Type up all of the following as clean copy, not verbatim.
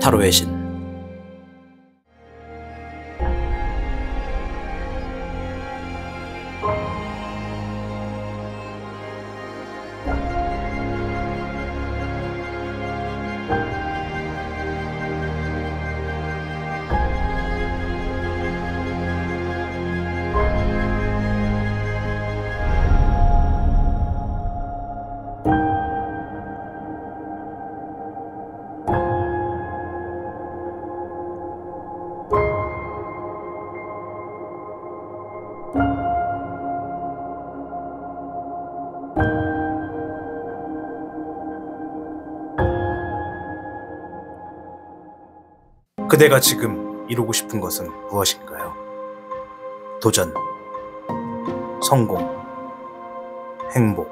타로의 신. 그대가 지금 이루고 싶은 것은 무엇인가요? 도전, 성공, 행복,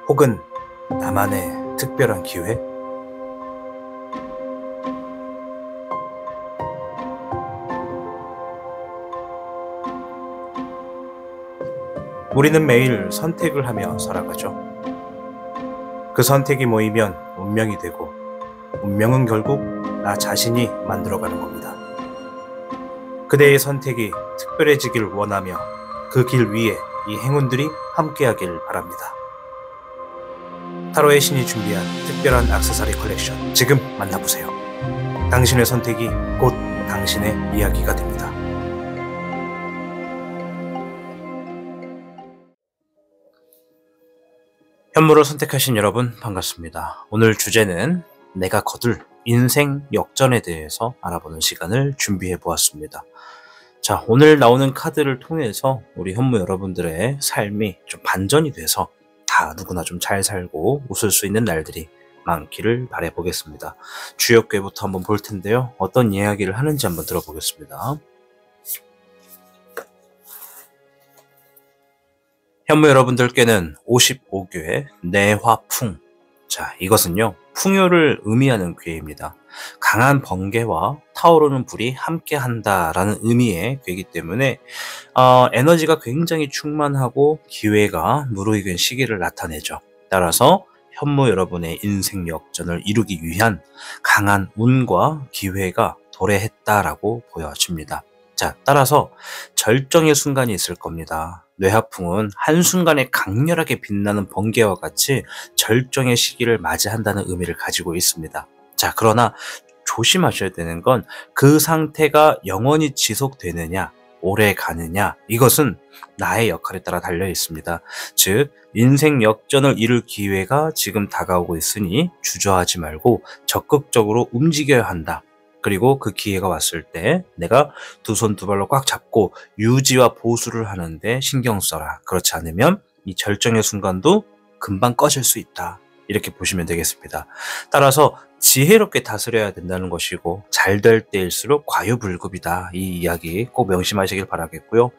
혹은 나만의 특별한 기회? 우리는 매일 선택을 하며 살아가죠. 그 선택이 모이면 운명이 되고, 운명은 결국 나 자신이 만들어가는 겁니다. 그대의 선택이 특별해지길 원하며 그 길 위에 이 행운들이 함께하길 바랍니다. 타로의 신이 준비한 특별한 액세서리 컬렉션, 지금 만나보세요. 당신의 선택이 곧 당신의 이야기가 됩니다. 현무를 선택하신 여러분 반갑습니다. 오늘 주제는 내가 거둘 인생 역전에 대해서 알아보는 시간을 준비해 보았습니다. 자, 오늘 나오는 카드를 통해서 우리 현무 여러분들의 삶이 좀 반전이 돼서 다 누구나 좀 잘 살고 웃을 수 있는 날들이 많기를 바라보겠습니다. 주역궤부터 한번 볼 텐데요. 어떤 이야기를 하는지 한번 들어보겠습니다. 현무 여러분들께는 55궤 내화풍. 자, 이것은요, 풍요를 의미하는 궤입니다. 강한 번개와 타오르는 불이 함께 한다라는 의미의 궤이기 때문에 에너지가 굉장히 충만하고 기회가 무르익은 시기를 나타내죠. 따라서 현무 여러분의 인생 역전을 이루기 위한 강한 운과 기회가 도래했다라고 보여집니다. 자, 따라서 절정의 순간이 있을 겁니다. 뇌하풍은 한순간에 강렬하게 빛나는 번개와 같이 절정의 시기를 맞이한다는 의미를 가지고 있습니다. 자, 그러나 조심하셔야 되는 건 그 상태가 영원히 지속되느냐, 오래 가느냐, 이것은 나의 역할에 따라 달려 있습니다. 즉, 인생 역전을 이룰 기회가 지금 다가오고 있으니 주저하지 말고 적극적으로 움직여야 한다. 그리고 그 기회가 왔을 때 내가 두 손 두 발로 꽉 잡고 유지와 보수를 하는데 신경 써라. 그렇지 않으면 이 절정의 순간도 금방 꺼질 수 있다. 이렇게 보시면 되겠습니다. 따라서 지혜롭게 다스려야 된다는 것이고, 잘 될 때일수록 과유불급이다. 이 이야기 꼭 명심하시길 바라겠고요.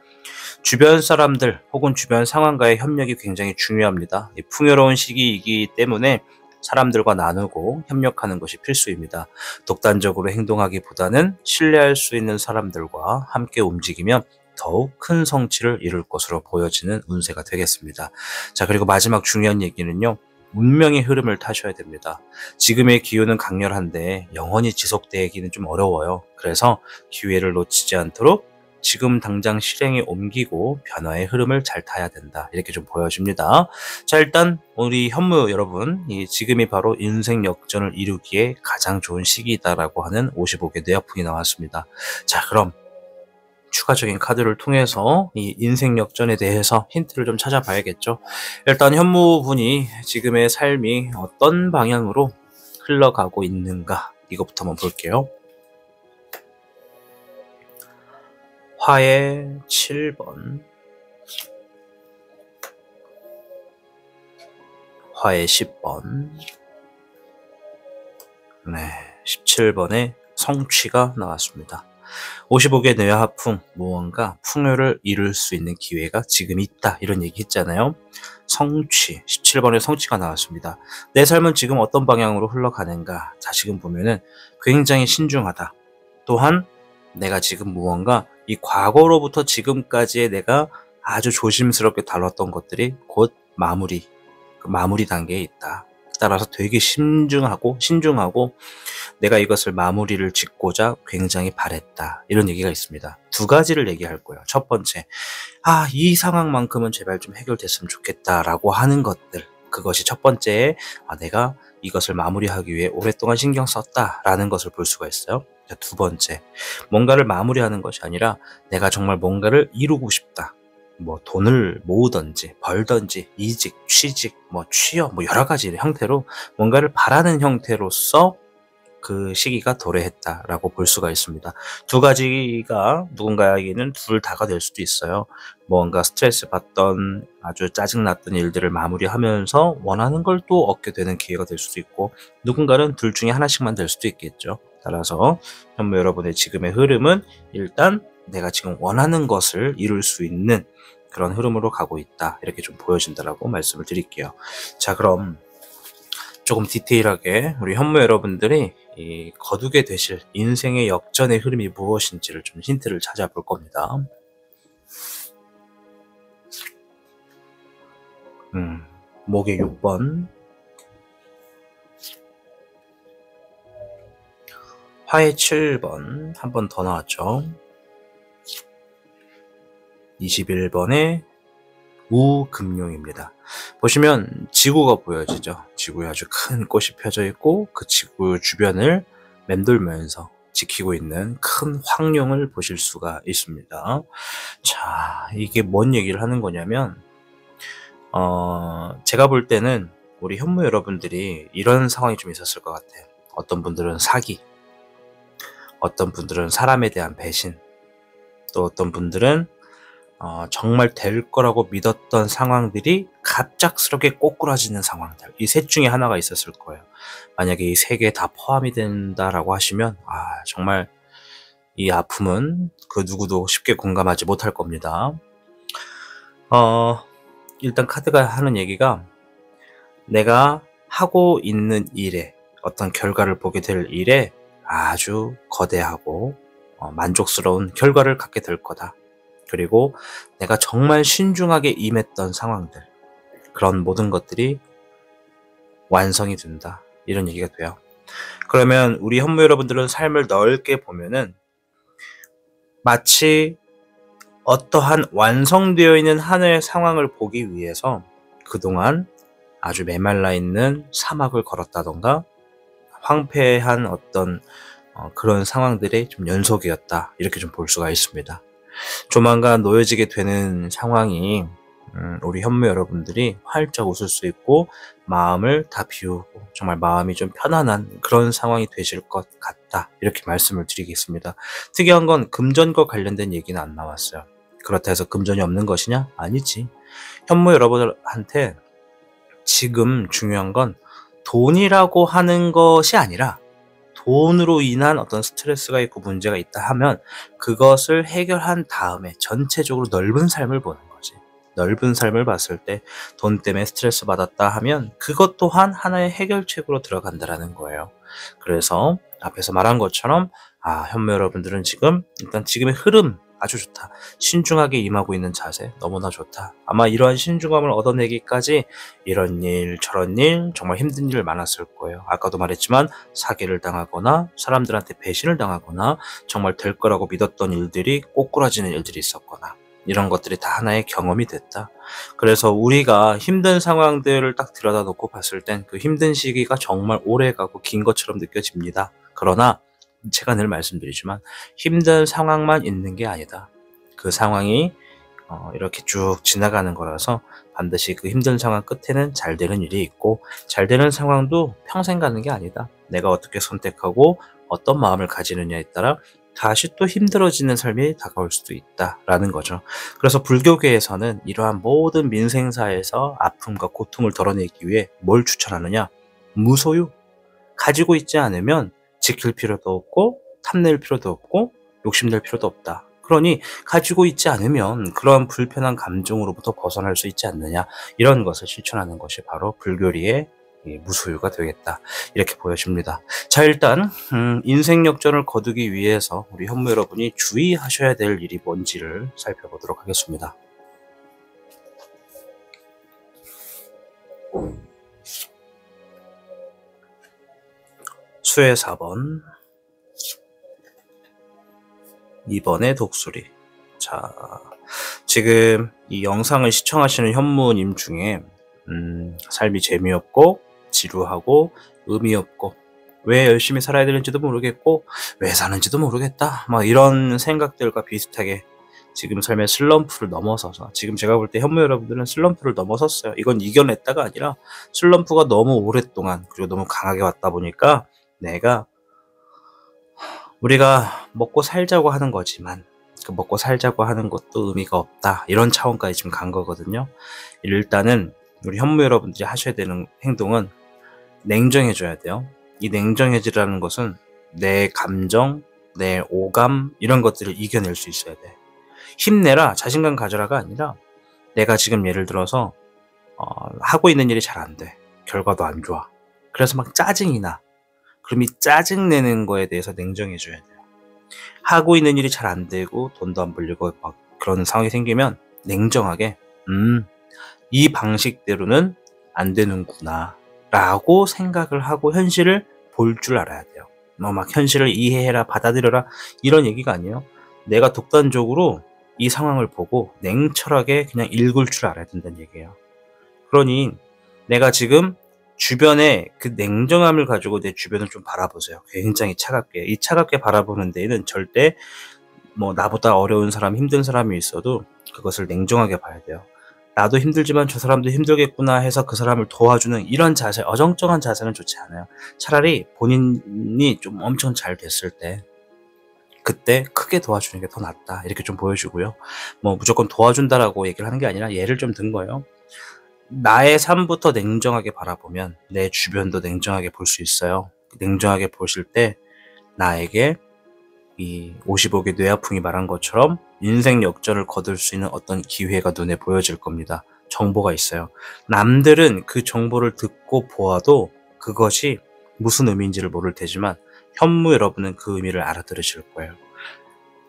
주변 사람들 혹은 주변 상황과의 협력이 굉장히 중요합니다. 풍요로운 시기이기 때문에 사람들과 나누고 협력하는 것이 필수입니다. 독단적으로 행동하기보다는 신뢰할 수 있는 사람들과 함께 움직이면 더욱 큰 성취를 이룰 것으로 보여지는 운세가 되겠습니다. 자, 그리고 마지막 중요한 얘기는요, 운명의 흐름을 타셔야 됩니다. 지금의 기운은 강렬한데 영원히 지속되기는 좀 어려워요. 그래서 기회를 놓치지 않도록 지금 당장 실행에 옮기고 변화의 흐름을 잘 타야 된다. 이렇게 좀 보여집니다. 자, 일단 우리 현무 여러분, 이 지금이 바로 인생 역전을 이루기에 가장 좋은 시기이다라고 하는 55개 뇌하풍이 나왔습니다. 자, 그럼 추가적인 카드를 통해서 이 인생 역전에 대해서 힌트를 좀 찾아봐야겠죠. 일단 현무분이 지금의 삶이 어떤 방향으로 흘러가고 있는가, 이것부터 한번 볼게요. 화의 7번, 화의 10번, 네, 17번에 성취가 나왔습니다. 55개 뇌하풍, 무언가 풍요를 이룰 수 있는 기회가 지금 있다, 이런 얘기 했잖아요. 성취, 17번에 성취가 나왔습니다. 내 삶은 지금 어떤 방향으로 흘러가는가. 자, 지금 보면은 굉장히 신중하다. 또한 내가 지금 무언가 이 과거로부터 지금까지의 내가 아주 조심스럽게 다뤘던 것들이 곧 마무리, 그 마무리 단계에 있다. 따라서 되게 신중하고 내가 이것을 마무리를 짓고자 굉장히 바랬다. 이런 얘기가 있습니다. 두 가지를 얘기할 거예요. 첫 번째, 이 상황만큼은 제발 좀 해결됐으면 좋겠다라고 하는 것들. 그것이 첫 번째, 내가 이것을 마무리하기 위해 오랫동안 신경 썼다라는 것을 볼 수가 있어요. 두 번째, 뭔가를 마무리하는 것이 아니라 내가 정말 뭔가를 이루고 싶다. 뭐 돈을 모으든지 벌든지 이직, 취직, 뭐 취업, 뭐 여러 가지 형태로 뭔가를 바라는 형태로서 그 시기가 도래했다라고 볼 수가 있습니다. 두 가지가 누군가에게는 둘 다가 될 수도 있어요. 뭔가 스트레스 받던 아주 짜증났던 일들을 마무리하면서 원하는 걸 또 얻게 되는 기회가 될 수도 있고, 누군가는 둘 중에 하나씩만 될 수도 있겠죠. 따라서 현무 여러분의 지금의 흐름은 일단 내가 지금 원하는 것을 이룰 수 있는 그런 흐름으로 가고 있다. 이렇게 좀 보여진다라고 말씀을 드릴게요. 자, 그럼 조금 디테일하게 우리 현무 여러분들이 거두게 되실 인생의 역전의 흐름이 무엇인지를 좀 힌트를 찾아볼 겁니다. 목의 6번, 화의 7번, 한 번 더 나왔죠. 21번의 우금룡입니다. 보시면 지구가 보여지죠. 지구에 아주 큰 꽃이 펴져 있고 그 지구 주변을 맴돌면서 지키고 있는 큰 황룡을 보실 수가 있습니다. 자, 이게 뭔 얘기를 하는 거냐면 제가 볼 때는 우리 현무 여러분들이 이런 상황이 좀 있었을 것 같아요. 어떤 분들은 사기, 어떤 분들은 사람에 대한 배신, 또 어떤 분들은 정말 될 거라고 믿었던 상황들이 갑작스럽게 꼬꾸라지는 상황들, 이 셋 중에 하나가 있었을 거예요. 만약에 이 세 개 다 포함이 된다라고 하시면 정말 이 아픔은 그 누구도 쉽게 공감하지 못할 겁니다. 일단 카드가 하는 얘기가 내가 하고 있는 일에 어떤 결과를 보게 될 일에 아주 거대하고 만족스러운 결과를 갖게 될 거다. 그리고 내가 정말 신중하게 임했던 상황들, 그런 모든 것들이 완성이 된다. 이런 얘기가 돼요. 그러면 우리 현무 여러분들은 삶을 넓게 보면은 마치 어떠한 완성되어 있는 하늘의 상황을 보기 위해서 그동안 아주 메말라 있는 사막을 걸었다던가 황폐한 어떤 그런 상황들의 좀 연속이었다. 이렇게 좀 볼 수가 있습니다. 조만간 놓여지게 되는 상황이 우리 현무 여러분들이 활짝 웃을 수 있고 마음을 다 비우고 정말 마음이 좀 편안한 그런 상황이 되실 것 같다. 이렇게 말씀을 드리겠습니다. 특이한 건 금전과 관련된 얘기는 안 나왔어요. 그렇다 해서 금전이 없는 것이냐? 아니지. 현무 여러분들한테 지금 중요한 건 돈이라고 하는 것이 아니라 돈으로 인한 어떤 스트레스가 있고 문제가 있다 하면 그것을 해결한 다음에 전체적으로 넓은 삶을 보는 거지. 넓은 삶을 봤을 때 돈 때문에 스트레스 받았다 하면 그것 또한 하나의 해결책으로 들어간다라는 거예요. 그래서 앞에서 말한 것처럼 현무 여러분들은 지금 일단 지금의 흐름 아주 좋다. 신중하게 임하고 있는 자세 너무나 좋다. 아마 이러한 신중함을 얻어내기까지 이런 일 저런 일 정말 힘든 일 많았을 거예요. 아까도 말했지만 사기를 당하거나 사람들한테 배신을 당하거나 정말 될 거라고 믿었던 일들이 꼬꾸라지는 일들이 있었거나 이런 것들이 다 하나의 경험이 됐다. 그래서 우리가 힘든 상황들을 딱 들여다놓고 봤을 땐 그 힘든 시기가 정말 오래가고 긴 것처럼 느껴집니다. 그러나 제가 늘 말씀드리지만 힘든 상황만 있는 게 아니다. 그 상황이 이렇게 쭉 지나가는 거라서 반드시 그 힘든 상황 끝에는 잘 되는 일이 있고 잘 되는 상황도 평생 가는 게 아니다. 내가 어떻게 선택하고 어떤 마음을 가지느냐에 따라 다시 또 힘들어지는 삶이 다가올 수도 있다라는 거죠. 그래서 불교계에서는 이러한 모든 민생사에서 아픔과 고통을 덜어내기 위해 뭘 추천하느냐? 무소유. 가지고 있지 않으면 지킬 필요도 없고 탐낼 필요도 없고 욕심낼 필요도 없다. 그러니 가지고 있지 않으면 그러한 불편한 감정으로부터 벗어날 수 있지 않느냐, 이런 것을 실천하는 것이 바로 불교리의 무소유가 되겠다. 이렇게 보여집니다. 자, 일단 인생 역전을 거두기 위해서 우리 현무 여러분이 주의하셔야 될 일이 뭔지를 살펴보도록 하겠습니다. 수의 4번, 2번의 독수리. 자, 지금 이 영상을 시청하시는 현무님 중에 삶이 재미없고 지루하고 의미 없고 왜 열심히 살아야 되는지도 모르겠고 왜 사는지도 모르겠다, 막 이런 생각들과 비슷하게 지금 삶의 슬럼프를 넘어서서, 지금 제가 볼 때 현무 여러분들은 슬럼프를 넘어섰어요. 이건 이겨냈다가 아니라 슬럼프가 너무 오랫동안 그리고 너무 강하게 왔다 보니까 우리가 먹고 살자고 하는 거지만 그 먹고 살자고 하는 것도 의미가 없다, 이런 차원까지 지금 간 거거든요. 일단은 우리 현무 여러분들이 하셔야 되는 행동은 냉정해져야 돼요. 이 냉정해지라는 것은 내 감정, 내 오감, 이런 것들을 이겨낼 수 있어야 돼. 힘내라, 자신감 가져라가 아니라 내가 지금 예를 들어서 하고 있는 일이 잘 안 돼, 결과도 안 좋아, 그래서 막 짜증이 나. 그럼 이 짜증내는 거에 대해서 냉정해져야 돼요. 하고 있는 일이 잘 안 되고 돈도 안 벌리고 막 그런 상황이 생기면 냉정하게 이 방식대로는 안 되는구나 라고 생각을 하고 현실을 볼 줄 알아야 돼요. 막 현실을 이해해라, 받아들여라, 이런 얘기가 아니에요. 내가 독단적으로 이 상황을 보고 냉철하게 그냥 읽을 줄 알아야 된다는 얘기예요. 그러니 내가 지금 주변에 그 냉정함을 가지고 내 주변을 좀 바라보세요. 굉장히 차갑게. 이 차갑게 바라보는 데에는 절대 뭐 나보다 어려운 사람, 힘든 사람이 있어도 그것을 냉정하게 봐야 돼요. 나도 힘들지만 저 사람도 힘들겠구나 해서 그 사람을 도와주는 이런 자세, 어정쩡한 자세는 좋지 않아요. 차라리 본인이 좀 엄청 잘 됐을 때 그때 크게 도와주는 게 더 낫다, 이렇게 좀 보여주고요. 뭐 무조건 도와준다라고 얘기를 하는 게 아니라 예를 좀 든 거예요. 나의 삶부터 냉정하게 바라보면 내 주변도 냉정하게 볼 수 있어요. 냉정하게 보실 때 나에게 이 55개 뇌아풍이 말한 것처럼 인생 역전을 거둘 수 있는 어떤 기회가 눈에 보여질 겁니다. 정보가 있어요. 남들은 그 정보를 듣고 보아도 그것이 무슨 의미인지를 모를 테지만 현무 여러분은 그 의미를 알아들으실 거예요.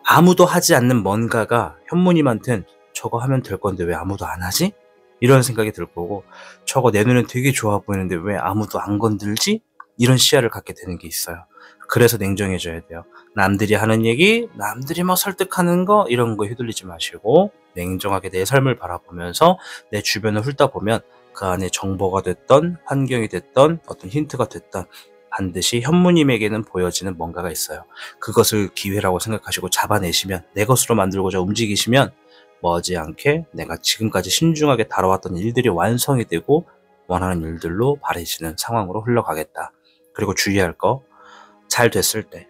아무도 하지 않는 뭔가가 현무님한테는 저거 하면 될 건데 왜 아무도 안 하지? 이런 생각이 들 거고, 저거 내 눈엔 되게 좋아 보이는데 왜 아무도 안 건들지? 이런 시야를 갖게 되는 게 있어요. 그래서 냉정해져야 돼요. 남들이 하는 얘기, 남들이 뭐 설득하는 거, 이런 거 휘둘리지 마시고 냉정하게 내 삶을 바라보면서 내 주변을 훑어보면 그 안에 정보가 됐던, 환경이 됐던, 어떤 힌트가 됐던 반드시 현무님에게는 보여지는 뭔가가 있어요. 그것을 기회라고 생각하시고 잡아내시면, 내 것으로 만들고자 움직이시면 머지않게 내가 지금까지 신중하게 다뤄왔던 일들이 완성이 되고 원하는 일들로 바래지는 상황으로 흘러가겠다. 그리고 주의할 거, 잘 됐을 때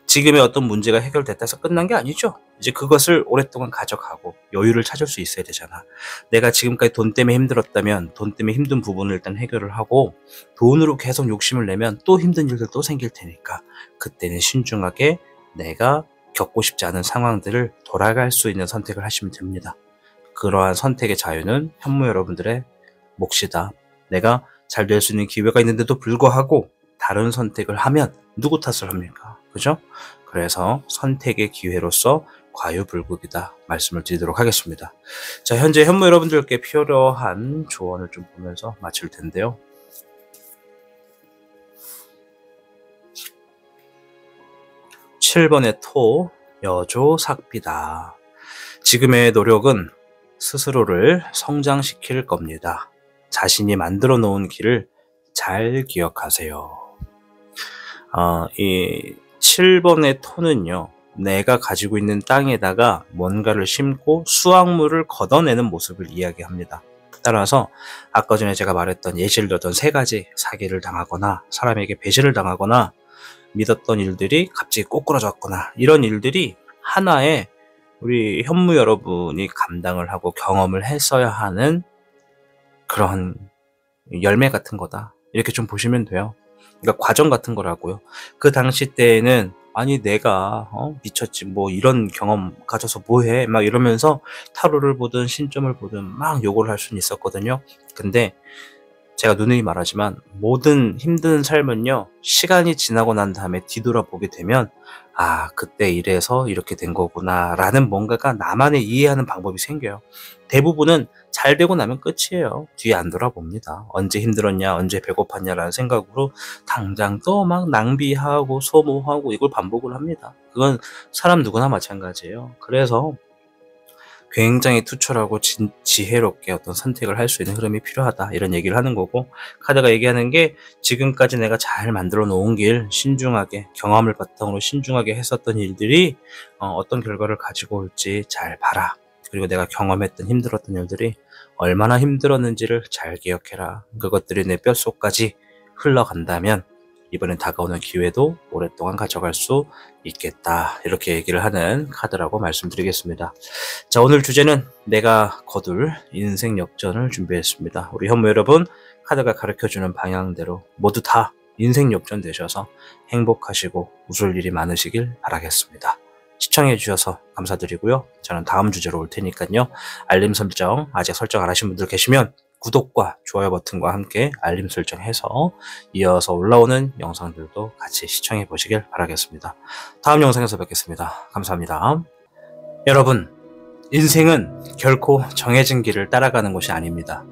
지금의 어떤 문제가 해결됐다 해서 끝난 게 아니죠. 이제 그것을 오랫동안 가져가고 여유를 찾을 수 있어야 되잖아. 내가 지금까지 돈 때문에 힘들었다면 돈 때문에 힘든 부분을 일단 해결을 하고 돈으로 계속 욕심을 내면 또 힘든 일들 또 생길 테니까 그때는 신중하게 내가 겪고 싶지 않은 상황들을 돌아갈 수 있는 선택을 하시면 됩니다. 그러한 선택의 자유는 현무 여러분들의 몫이다. 내가 잘 될 수 있는 기회가 있는데도 불구하고 다른 선택을 하면 누구 탓을 합니까? 그죠? 그래서 선택의 기회로서 과유불급이다 말씀을 드리도록 하겠습니다. 자, 현재 현무 여러분들께 필요한 조언을 좀 보면서 마칠 텐데요. (7번의) 토, 여조삭비다. 지금의 노력은 스스로를 성장시킬 겁니다. 자신이 만들어 놓은 길을 잘 기억하세요. 이 7번의 토는요, 내가 가지고 있는 땅에다가 뭔가를 심고 수확물을 걷어내는 모습을 이야기합니다. 따라서 아까 전에 제가 말했던 예시를 들었던 세 가지, 사기를 당하거나 사람에게 배신을 당하거나 믿었던 일들이 갑자기 꼬꾸라졌거나 이런 일들이 하나의 우리 현무 여러분이 감당을 하고 경험을 했어야 하는 그런 열매 같은 거다, 이렇게 좀 보시면 돼요. 그러니까 과정 같은 거라고요. 그 당시 때에는 아니 내가 미쳤지 뭐 이런 경험 가져서 뭐해 막 이러면서 타로를 보든 신점을 보든 막 욕을 할 수는 있었거든요. 근데 제가 누누이 말하지만 모든 힘든 삶은요, 시간이 지나고 난 다음에 뒤돌아보게 되면 아, 그때 이래서 이렇게 된 거구나 라는 뭔가가 나만의 이해하는 방법이 생겨요. 대부분은 잘 되고 나면 끝이에요. 뒤에 안 돌아봅니다. 언제 힘들었냐, 언제 배고팠냐라는 생각으로 당장 또 막 낭비하고 소모하고 이걸 반복을 합니다. 그건 사람 누구나 마찬가지예요. 그래서 굉장히 투철하고 지혜롭게 어떤 선택을 할 수 있는 흐름이 필요하다, 이런 얘기를 하는 거고, 카드가 얘기하는 게 지금까지 내가 잘 만들어 놓은 길, 신중하게 경험을 바탕으로 신중하게 했었던 일들이 어떤 결과를 가지고 올지 잘 봐라. 그리고 내가 경험했던 힘들었던 일들이 얼마나 힘들었는지를 잘 기억해라. 그것들이 내 뼛속까지 흘러간다면 이번에 다가오는 기회도 오랫동안 가져갈 수 있겠다, 이렇게 얘기를 하는 카드라고 말씀드리겠습니다. 자, 오늘 주제는 내가 거둘 인생 역전을 준비했습니다. 우리 현무 여러분, 카드가 가르쳐주는 방향대로 모두 다 인생 역전 되셔서 행복하시고 웃을 일이 많으시길 바라겠습니다. 시청해 주셔서 감사드리고요. 저는 다음 주제로 올 테니까요. 알림 설정 아직 설정 안 하신 분들 계시면 구독과 좋아요 버튼과 함께 알림 설정해서 이어서 올라오는 영상들도 같이 시청해 보시길 바라겠습니다. 다음 영상에서 뵙겠습니다. 감사합니다. 여러분, 인생은 결코 정해진 길을 따라가는 것이 아닙니다.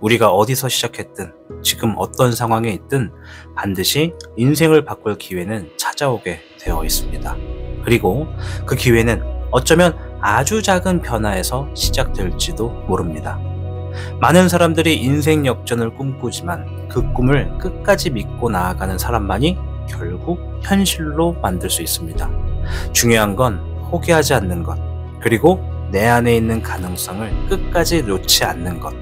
우리가 어디서 시작했든 지금 어떤 상황에 있든 반드시 인생을 바꿀 기회는 찾아오게 되어 있습니다. 그리고 그 기회는 어쩌면 아주 작은 변화에서 시작될지도 모릅니다. 많은 사람들이 인생 역전을 꿈꾸지만 그 꿈을 끝까지 믿고 나아가는 사람만이 결국 현실로 만들 수 있습니다. 중요한 건 포기하지 않는 것, 그리고 내 안에 있는 가능성을 끝까지 놓지 않는 것.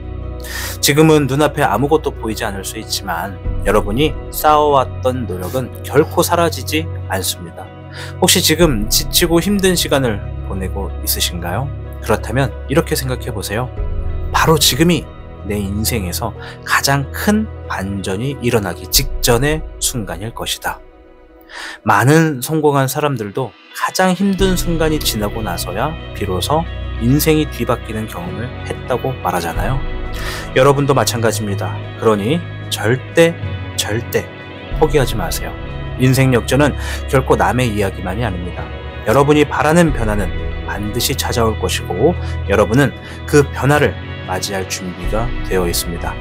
지금은 눈앞에 아무것도 보이지 않을 수 있지만 여러분이 쌓아왔던 노력은 결코 사라지지 않습니다. 혹시 지금 지치고 힘든 시간을 보내고 있으신가요? 그렇다면 이렇게 생각해 보세요. 바로 지금이 내 인생에서 가장 큰 반전이 일어나기 직전의 순간일 것이다. 많은 성공한 사람들도 가장 힘든 순간이 지나고 나서야 비로소 인생이 뒤바뀌는 경험을 했다고 말하잖아요. 여러분도 마찬가지입니다. 그러니 절대 포기하지 마세요. 인생 역전은 결코 남의 이야기만이 아닙니다. 여러분이 바라는 변화는 반드시 찾아올 것이고 여러분은 그 변화를 맞이할 준비가 되어 있습니다.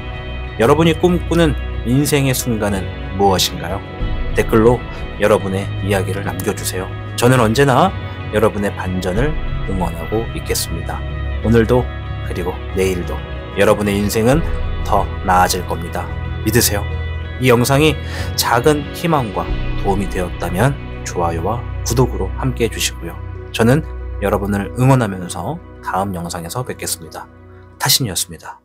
여러분이 꿈꾸는 인생의 순간은 무엇인가요? 댓글로 여러분의 이야기를 남겨주세요. 저는 언제나 여러분의 반전을 응원하고 있겠습니다. 오늘도 그리고 내일도 여러분의 인생은 더 나아질 겁니다. 믿으세요. 이 영상이 작은 희망과 도움이 되었다면 좋아요와 구독으로 함께 해주시고요. 저는 여러분을 응원하면서 다음 영상에서 뵙겠습니다. 타신이었습니다.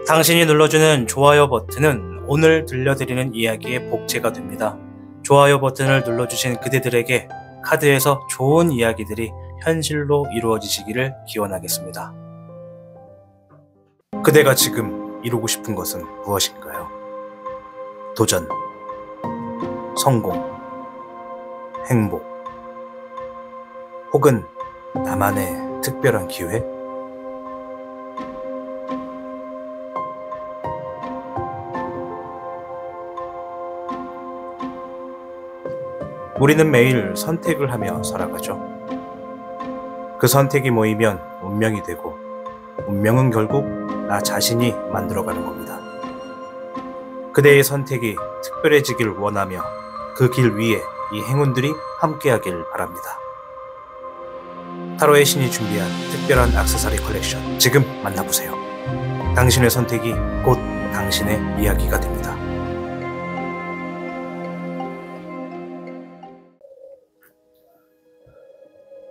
당신이 눌러주는 좋아요 버튼은 오늘 들려드리는 이야기의 복제가 됩니다. 좋아요 버튼을 눌러주신 그대들에게 카드에서 좋은 이야기들이 현실로 이루어지시기를 기원하겠습니다. 그대가 지금 이루고 싶은 것은 무엇인가요? 도전, 성공, 행복, 혹은 나만의 특별한 기회? 우리는 매일 선택을 하며 살아가죠. 그 선택이 모이면 운명이 되고 운명은 결국 나 자신이 만들어가는 겁니다. 그대의 선택이 특별해지길 원하며 그 길 위에 이 행운들이 함께하길 바랍니다. 타로의 신이 준비한 특별한 액세서리 컬렉션 지금 만나보세요. 당신의 선택이 곧 당신의 이야기가 됩니다.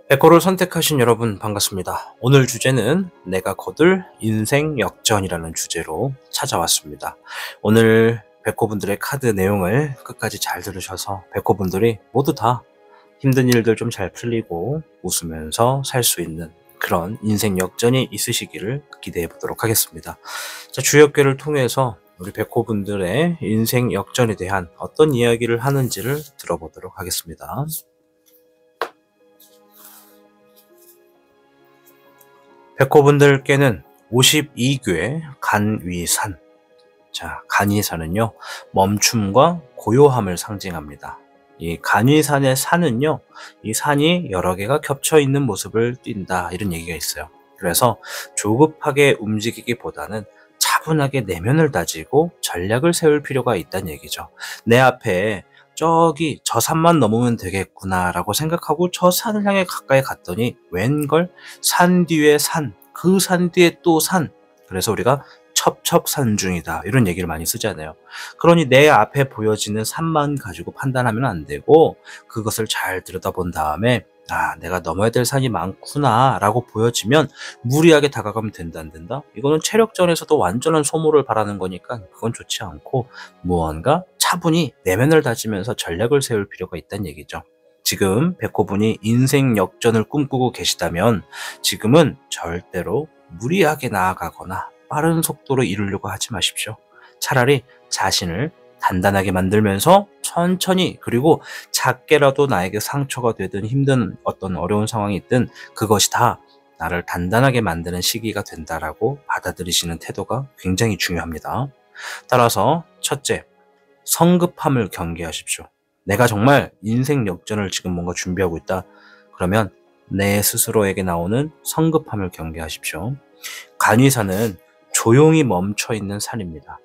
백호를 선택하신 여러분 반갑습니다. 오늘 주제는 내가 거둘 인생 역전이라는 주제로 찾아왔습니다. 오늘 백호분들의 카드 내용을 끝까지 잘 들으셔서 백호분들이 모두 다 힘든 일들 좀 잘 풀리고 웃으면서 살 수 있는 그런 인생 역전이 있으시기를 기대해 보도록 하겠습니다. 자, 주역궤를 통해서 우리 백호분들의 인생 역전에 대한 어떤 이야기를 하는지를 들어보도록 하겠습니다. 백호분들께는 52궤 간위산. 자, 간위산은요, 멈춤과 고요함을 상징합니다. 이 간위산의 산은요, 이 산이 여러 개가 겹쳐 있는 모습을 띈다, 이런 얘기가 있어요. 그래서 조급하게 움직이기보다는 차분하게 내면을 다지고 전략을 세울 필요가 있다는 얘기죠. 내 앞에 저기 저 산만 넘으면 되겠구나라고 생각하고 저 산을 향해 가까이 갔더니 웬걸 산 뒤에 산, 그 산 뒤에 또 산. 그래서 우리가 첩첩산중이다 이런 얘기를 많이 쓰잖아요. 그러니 내 앞에 보여지는 산만 가지고 판단하면 안 되고 그것을 잘 들여다본 다음에 내가 넘어야 될 산이 많구나 라고 보여지면 무리하게 다가가면 된다 안 된다? 이거는 체력전에서도 완전한 소모를 바라는 거니까 그건 좋지 않고 무언가 차분히 내면을 다지면서 전략을 세울 필요가 있다는 얘기죠. 지금 백호분이 인생 역전을 꿈꾸고 계시다면 지금은 절대로 무리하게 나아가거나 빠른 속도로 이루려고 하지 마십시오. 차라리 자신을 단단하게 만들면서 천천히 그리고 작게라도 나에게 상처가 되든 힘든 어떤 어려운 상황이 있든 그것이 다 나를 단단하게 만드는 시기가 된다라고 받아들이시는 태도가 굉장히 중요합니다. 따라서 첫째, 성급함을 경계하십시오. 내가 정말 인생 역전을 지금 뭔가 준비하고 있다. 그러면 내 스스로에게 나오는 성급함을 경계하십시오. 간이사는 조용히 멈춰있는 산입니다.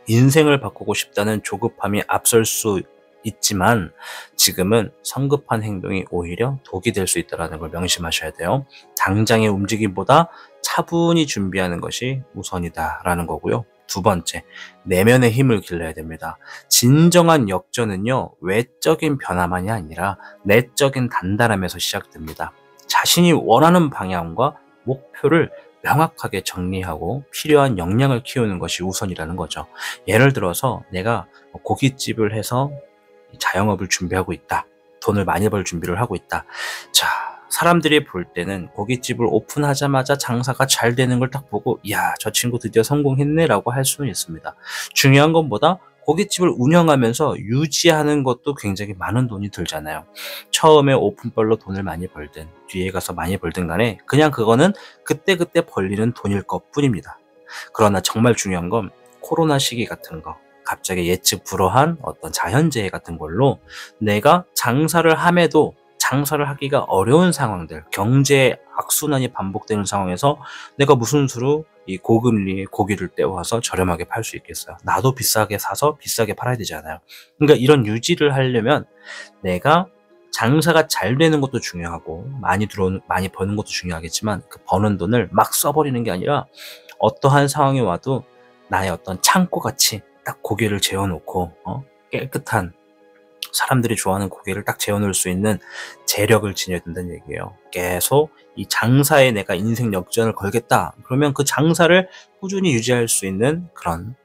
인생을 바꾸고 싶다는 조급함이 앞설 수 있지만 지금은 성급한 행동이 오히려 독이 될 수 있다는 걸 명심하셔야 돼요. 당장의 움직임보다 차분히 준비하는 것이 우선이다라는 거고요. 두 번째, 내면의 힘을 길러야 됩니다. 진정한 역전은요, 외적인 변화만이 아니라 내적인 단단함에서 시작됩니다. 자신이 원하는 방향과 목표를 명확하게 정리하고 필요한 역량을 키우는 것이 우선이라는 거죠. 예를 들어서 내가 고깃집을 해서 자영업을 준비하고 있다. 돈을 많이 벌 준비를 하고 있다. 자, 사람들이 볼 때는 고깃집을 오픈하자마자 장사가 잘 되는 걸 딱 보고 야, 저 친구 드디어 성공했네 라고 할 수는 있습니다. 중요한 건 뭐다? 고깃집을 운영하면서 유지하는 것도 굉장히 많은 돈이 들잖아요. 처음에 오픈별로 돈을 많이 벌든 뒤에 가서 많이 벌든 간에 그냥 그거는 그때그때 벌리는 돈일 것뿐입니다. 그러나 정말 중요한 건 코로나 시기 같은 거, 갑자기 예측 불허한 어떤 자연재해 같은 걸로 내가 장사를 함에도 장사를 하기가 어려운 상황들, 경제 악순환이 반복되는 상황에서 내가 무슨 수로 이 고금리에 고기를 떼와서 저렴하게 팔 수 있겠어요. 나도 비싸게 사서 비싸게 팔아야 되잖아요. 그러니까 이런 유지를 하려면 내가 장사가 잘 되는 것도 중요하고 많이 버는 것도 중요하겠지만 그 버는 돈을 막 써버리는 게 아니라 어떠한 상황이 와도 나의 어떤 창고같이 딱 고기를 재워놓고 깨끗한 사람들이 좋아하는 고기를 딱 재워놓을 수 있는 재력을 지녀야 된다는 얘기예요. 계속 이 장사에 내가 인생 역전을 걸겠다. 그러면 그 장사를 꾸준히 유지할 수 있는 그런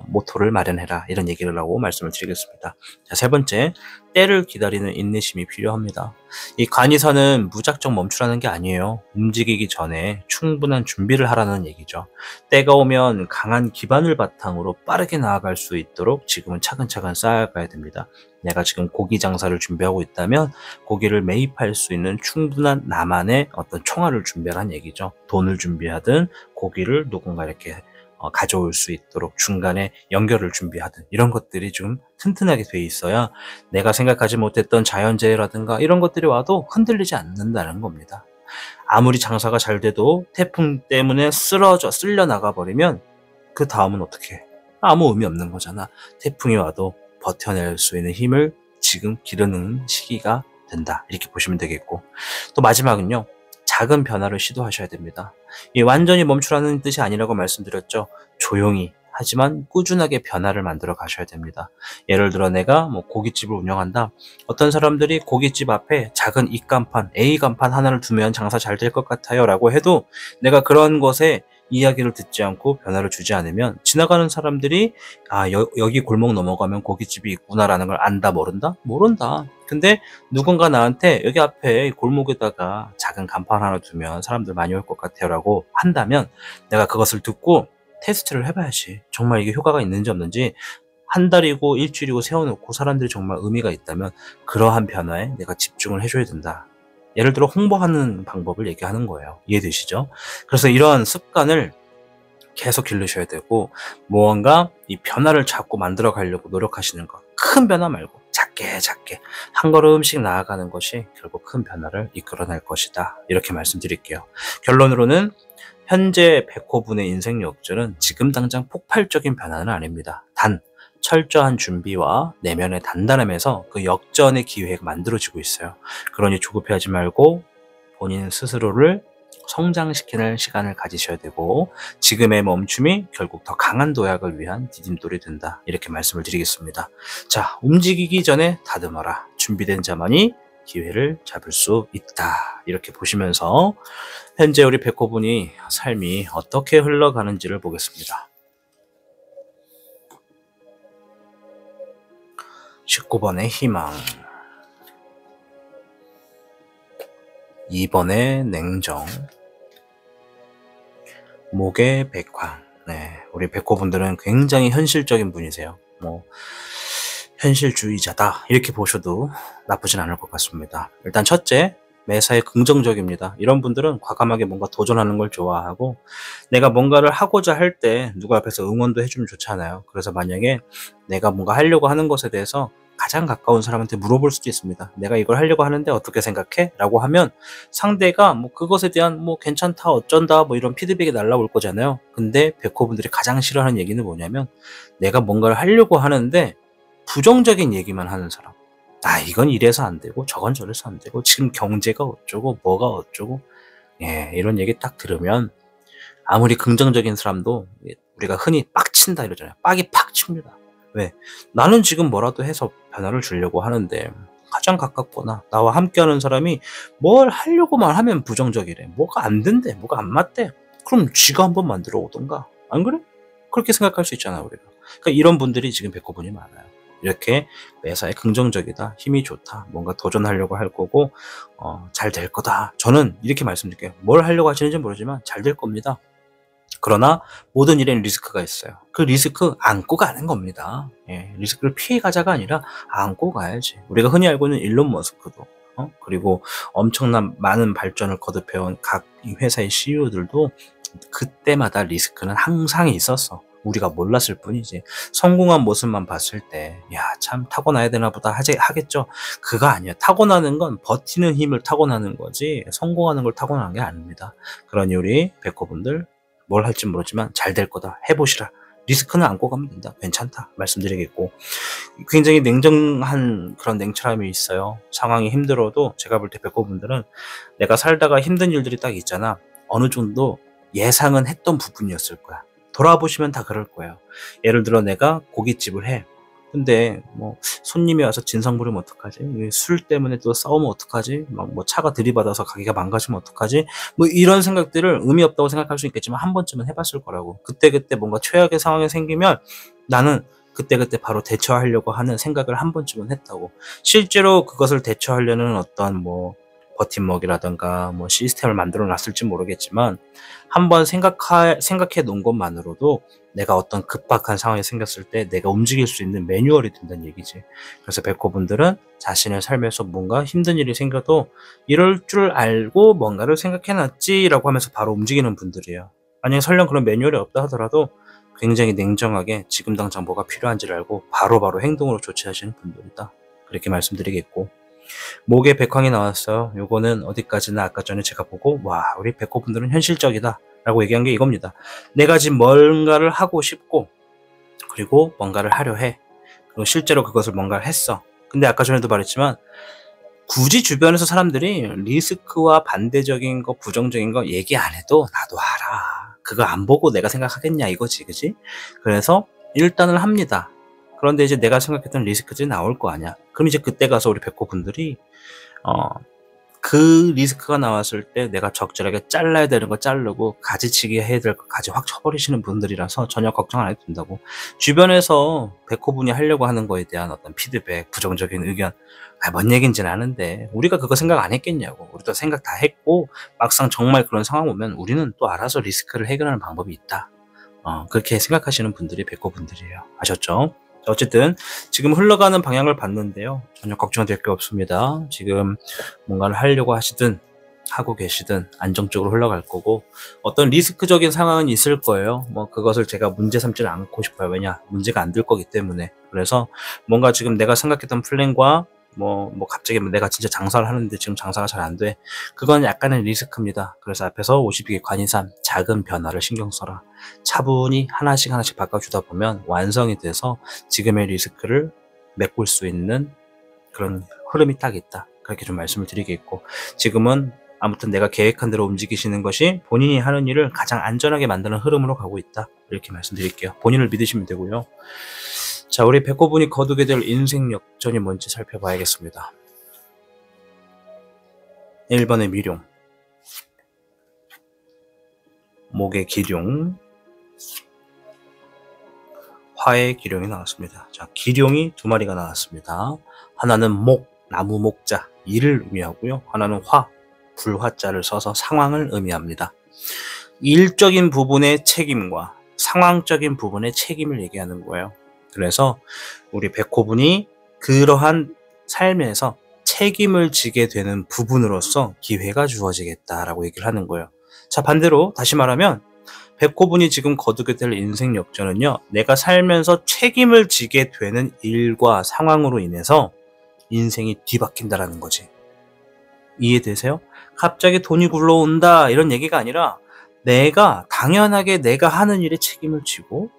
모토를 마련해라. 이런 얘기를 하고 말씀을 드리겠습니다. 자, 세 번째, 때를 기다리는 인내심이 필요합니다. 이 간이사는 무작정 멈추라는 게 아니에요. 움직이기 전에 충분한 준비를 하라는 얘기죠. 때가 오면 강한 기반을 바탕으로 빠르게 나아갈 수 있도록 지금은 차근차근 쌓아가야 됩니다. 내가 지금 고기 장사를 준비하고 있다면 고기를 매입할 수 있는 충분한 나만의 어떤 총알을 준비하라는 얘기죠. 돈을 준비하든 고기를 누군가 이렇게 가져올 수 있도록 중간에 연결을 준비하든 이런 것들이 좀 튼튼하게 돼 있어야 내가 생각하지 못했던 자연재해라든가 이런 것들이 와도 흔들리지 않는다는 겁니다. 아무리 장사가 잘 돼도 태풍 때문에 쓸려 나가버리면 그 다음은 어떻게 해? 아무 의미 없는 거잖아. 태풍이 와도 버텨낼 수 있는 힘을 지금 기르는 시기가 된다. 이렇게 보시면 되겠고, 또 마지막은요. 작은 변화를 시도하셔야 됩니다. 이 완전히 멈추라는 뜻이 아니라고 말씀드렸죠. 조용히 하지만 꾸준하게 변화를 만들어 가셔야 됩니다. 예를 들어 내가 고깃집을 운영한다. 어떤 사람들이 고깃집 앞에 작은 입간판, A간판 하나를 두면 장사 잘 될 것 같아요 라고 해도 내가 그런 것에 이야기를 듣지 않고 변화를 주지 않으면 지나가는 사람들이 여기 골목 넘어가면 고깃집이 있구나라는 걸 안다 모른다? 모른다. 근데 누군가 나한테 여기 앞에 골목에다가 작은 간판 하나 두면 사람들 많이 올 것 같아요 라고 한다면 내가 그것을 듣고 테스트를 해봐야지. 정말 이게 효과가 있는지 없는지 한 달이고 일주일이고 세워놓고 사람들이 정말 의미가 있다면 그러한 변화에 내가 집중을 해줘야 된다. 예를 들어 홍보하는 방법을 얘기하는 거예요. 이해되시죠? 그래서 이러한 습관을 계속 기르셔야 되고 무언가 이 변화를 자꾸 만들어 가려고 노력하시는 것. 큰 변화 말고 작게 작게 한 걸음씩 나아가는 것이 결국 큰 변화를 이끌어낼 것이다. 이렇게 말씀드릴게요. 결론으로는 현재 백호분의 인생 역전은 지금 당장 폭발적인 변화는 아닙니다. 단 철저한 준비와 내면의 단단함에서 그 역전의 기회가 만들어지고 있어요. 그러니 조급해하지 말고 본인 스스로를 성장시키는 시간을 가지셔야 되고, 지금의 멈춤이 결국 더 강한 도약을 위한 디딤돌이 된다. 이렇게 말씀을 드리겠습니다. 자, 움직이기 전에 다듬어라. 준비된 자만이 기회를 잡을 수 있다. 이렇게 보시면서 현재 우리 백호분이 삶이 어떻게 흘러가는지를 보겠습니다. 19번의 희망, 2번의 냉정, 목의 백황. 네, 우리 백호분들은 굉장히 현실적인 분이세요. 현실주의자다 이렇게 보셔도 나쁘진 않을 것 같습니다. 일단 첫째, 매사에 긍정적입니다. 이런 분들은 과감하게 뭔가 도전하는 걸 좋아하고, 내가 뭔가를 하고자 할 때 누가 앞에서 응원도 해주면 좋잖아요. 그래서 만약에 내가 뭔가 하려고 하는 것에 대해서 가장 가까운 사람한테 물어볼 수도 있습니다. 내가 이걸 하려고 하는데 어떻게 생각해? 라고 하면 상대가 그것에 대한 괜찮다, 어쩐다 이런 피드백이 날라올 거잖아요. 근데 백호분들이 가장 싫어하는 얘기는 뭐냐면, 내가 뭔가를 하려고 하는데 부정적인 얘기만 하는 사람. 이건 이래서 안 되고 저건 저래서 안 되고 지금 경제가 어쩌고 뭐가 어쩌고, 이런 얘기 딱 들으면 아무리 긍정적인 사람도 우리가 흔히 빡친다 이러잖아요. 빡이 팍 칩니다. 왜? 나는 지금 뭐라도 해서 변화를 주려고 하는데 가장 가깝거나 나와 함께하는 사람이 뭘 하려고만 하면 부정적이래. 뭐가 안 된대, 뭐가 안 맞대. 그럼 쥐가 한번 만들어 오던가. 안 그래? 그렇게 생각할 수 있잖아 우리가. 그러니까 이런 분들이 지금 백호분이 많아요. 이렇게 매사에 긍정적이다, 힘이 좋다, 뭔가 도전하려고 할 거고 잘 될 거다. 저는 이렇게 말씀드릴게요. 뭘 하려고 하시는지 모르지만 잘 될 겁니다. 그러나 모든 일에는 리스크가 있어요. 그 리스크 안고 가는 겁니다. 리스크를 피해 가자가 아니라 안고 가야지. 우리가 흔히 알고 있는 일론 머스크도 그리고 엄청난 많은 발전을 거듭해온 각 회사의 CEO들도 그때마다 리스크는 항상 있었어. 우리가 몰랐을 뿐이지. 성공한 모습만 봤을 때 참 타고나야 되나 보다 하겠죠. 그거 아니야. 타고나는 건 버티는 힘을 타고나는 거지 성공하는 걸 타고나는 게 아닙니다. 그러니 우리 백호분들 뭘 할지 모르지만 잘 될 거다. 해보시라. 리스크는 안고 가면 된다. 괜찮다. 말씀드리겠고, 굉장히 냉정한 그런 냉철함이 있어요. 상황이 힘들어도 제가 볼 때 백호분들은 내가 살다가 힘든 일들이 딱 있잖아. 어느 정도 예상은 했던 부분이었을 거야. 돌아보시면 다 그럴 거예요. 예를 들어 내가 고깃집을 해. 근데 손님이 와서 진상 부리면 어떡하지? 술 때문에 또 싸우면 어떡하지? 차가 들이받아서 가게가 망가지면 어떡하지? 이런 생각들을 의미 없다고 생각할 수 있겠지만 한 번쯤은 해봤을 거라고. 그때그때 뭔가 최악의 상황이 생기면 나는 그때그때 바로 대처하려고 하는 생각을 한 번쯤은 했다고. 실제로 그것을 대처하려는 어떤 버팀목이라든가 시스템을 만들어 놨을지 모르겠지만 한번 생각해 놓은 것만으로도 내가 어떤 급박한 상황이 생겼을 때 내가 움직일 수 있는 매뉴얼이 된다는 얘기지. 그래서 백호분들은 자신의 삶에서 뭔가 힘든 일이 생겨도 이럴 줄 알고 뭔가를 생각해 놨지라고 하면서 바로 움직이는 분들이에요. 만약에 설령 그런 매뉴얼이 없다 하더라도 굉장히 냉정하게 지금 당장 뭐가 필요한지를 알고 바로바로 행동으로 조치하시는 분들이다. 그렇게 말씀드리겠고, 목의 백황이 나왔어요. 요거는 어디까지나 아까 전에 제가 보고 우리 백호분들은 현실적이다 라고 얘기한 게 이겁니다. 내가 지금 뭔가를 하고 싶고 그리고 뭔가를 하려 해. 그리고 실제로 그것을 뭔가를 했어. 근데 아까 전에도 말했지만 굳이 주변에서 사람들이 리스크와 반대적인 거, 부정적인 거 얘기 안 해도 나도 알아. 그거 안 보고 내가 생각하겠냐 이거지, 그지? 그래서 일단은 합니다. 그런데 이제 내가 생각했던 리스크들이 나올 거 아니야. 그럼 이제 그때 가서 우리 백호분들이 그 리스크가 나왔을 때 내가 적절하게 잘라야 되는 거 자르고 가지치기 해야 될 거 가지 확 쳐버리시는 분들이라서 전혀 걱정 안 해도 된다고. 주변에서 백호분이 하려고 하는 거에 대한 어떤 피드백, 부정적인 의견, 뭔 얘기인지는 아는데 우리가 그거 생각 안 했겠냐고. 우리도 생각 다 했고 막상 정말 그런 상황 오면 우리는 또 알아서 리스크를 해결하는 방법이 있다. 그렇게 생각하시는 분들이 백호분들이에요. 아셨죠? 어쨌든 지금 흘러가는 방향을 봤는데요. 전혀 걱정될 게 없습니다. 지금 뭔가를 하려고 하시든 하고 계시든 안정적으로 흘러갈 거고, 어떤 리스크적인 상황은 있을 거예요. 뭐 그것을 제가 문제 삼지는 않고 싶어요. 왜냐, 문제가 안 될 거기 때문에. 그래서 뭔가 지금 내가 생각했던 플랜과 갑자기 내가 진짜 장사를 하는데 지금 장사가 잘 안 돼. 그건 약간의 리스크입니다. 그래서 앞에서 52개 관이산 작은 변화를 신경 써라. 차분히 하나씩 바꿔주다 보면 완성이 돼서 지금의 리스크를 메꿀 수 있는 그런 흐름이 딱 있다. 그렇게 좀 말씀을 드리겠고, 지금은 아무튼 내가 계획한 대로 움직이시는 것이 본인이 하는 일을 가장 안전하게 만드는 흐름으로 가고 있다. 이렇게 말씀드릴게요. 본인을 믿으시면 되고요. 자, 우리 백호분이 거두게 될 인생 역전이 뭔지 살펴봐야겠습니다. 1번의 미룡, 목의 기룡, 화의 기룡이 나왔습니다. 자, 기룡이 두 마리가 나왔습니다. 하나는 목, 나무 목자, 일을 의미하고요. 하나는 화, 불화자를 써서 상황을 의미합니다. 일적인 부분의 책임과 상황적인 부분의 책임을 얘기하는 거예요. 그래서 우리 백호분이 그러한 삶에서 책임을 지게 되는 부분으로서 기회가 주어지겠다라고 얘기를 하는 거예요. 자, 반대로 다시 말하면 백호분이 지금 거두게 될 인생 역전은요, 내가 살면서 책임을 지게 되는 일과 상황으로 인해서 인생이 뒤바뀐다라는 거지. 이해되세요? 갑자기 돈이 굴러온다 이런 얘기가 아니라, 내가 당연하게 내가 하는 일에 책임을 지고,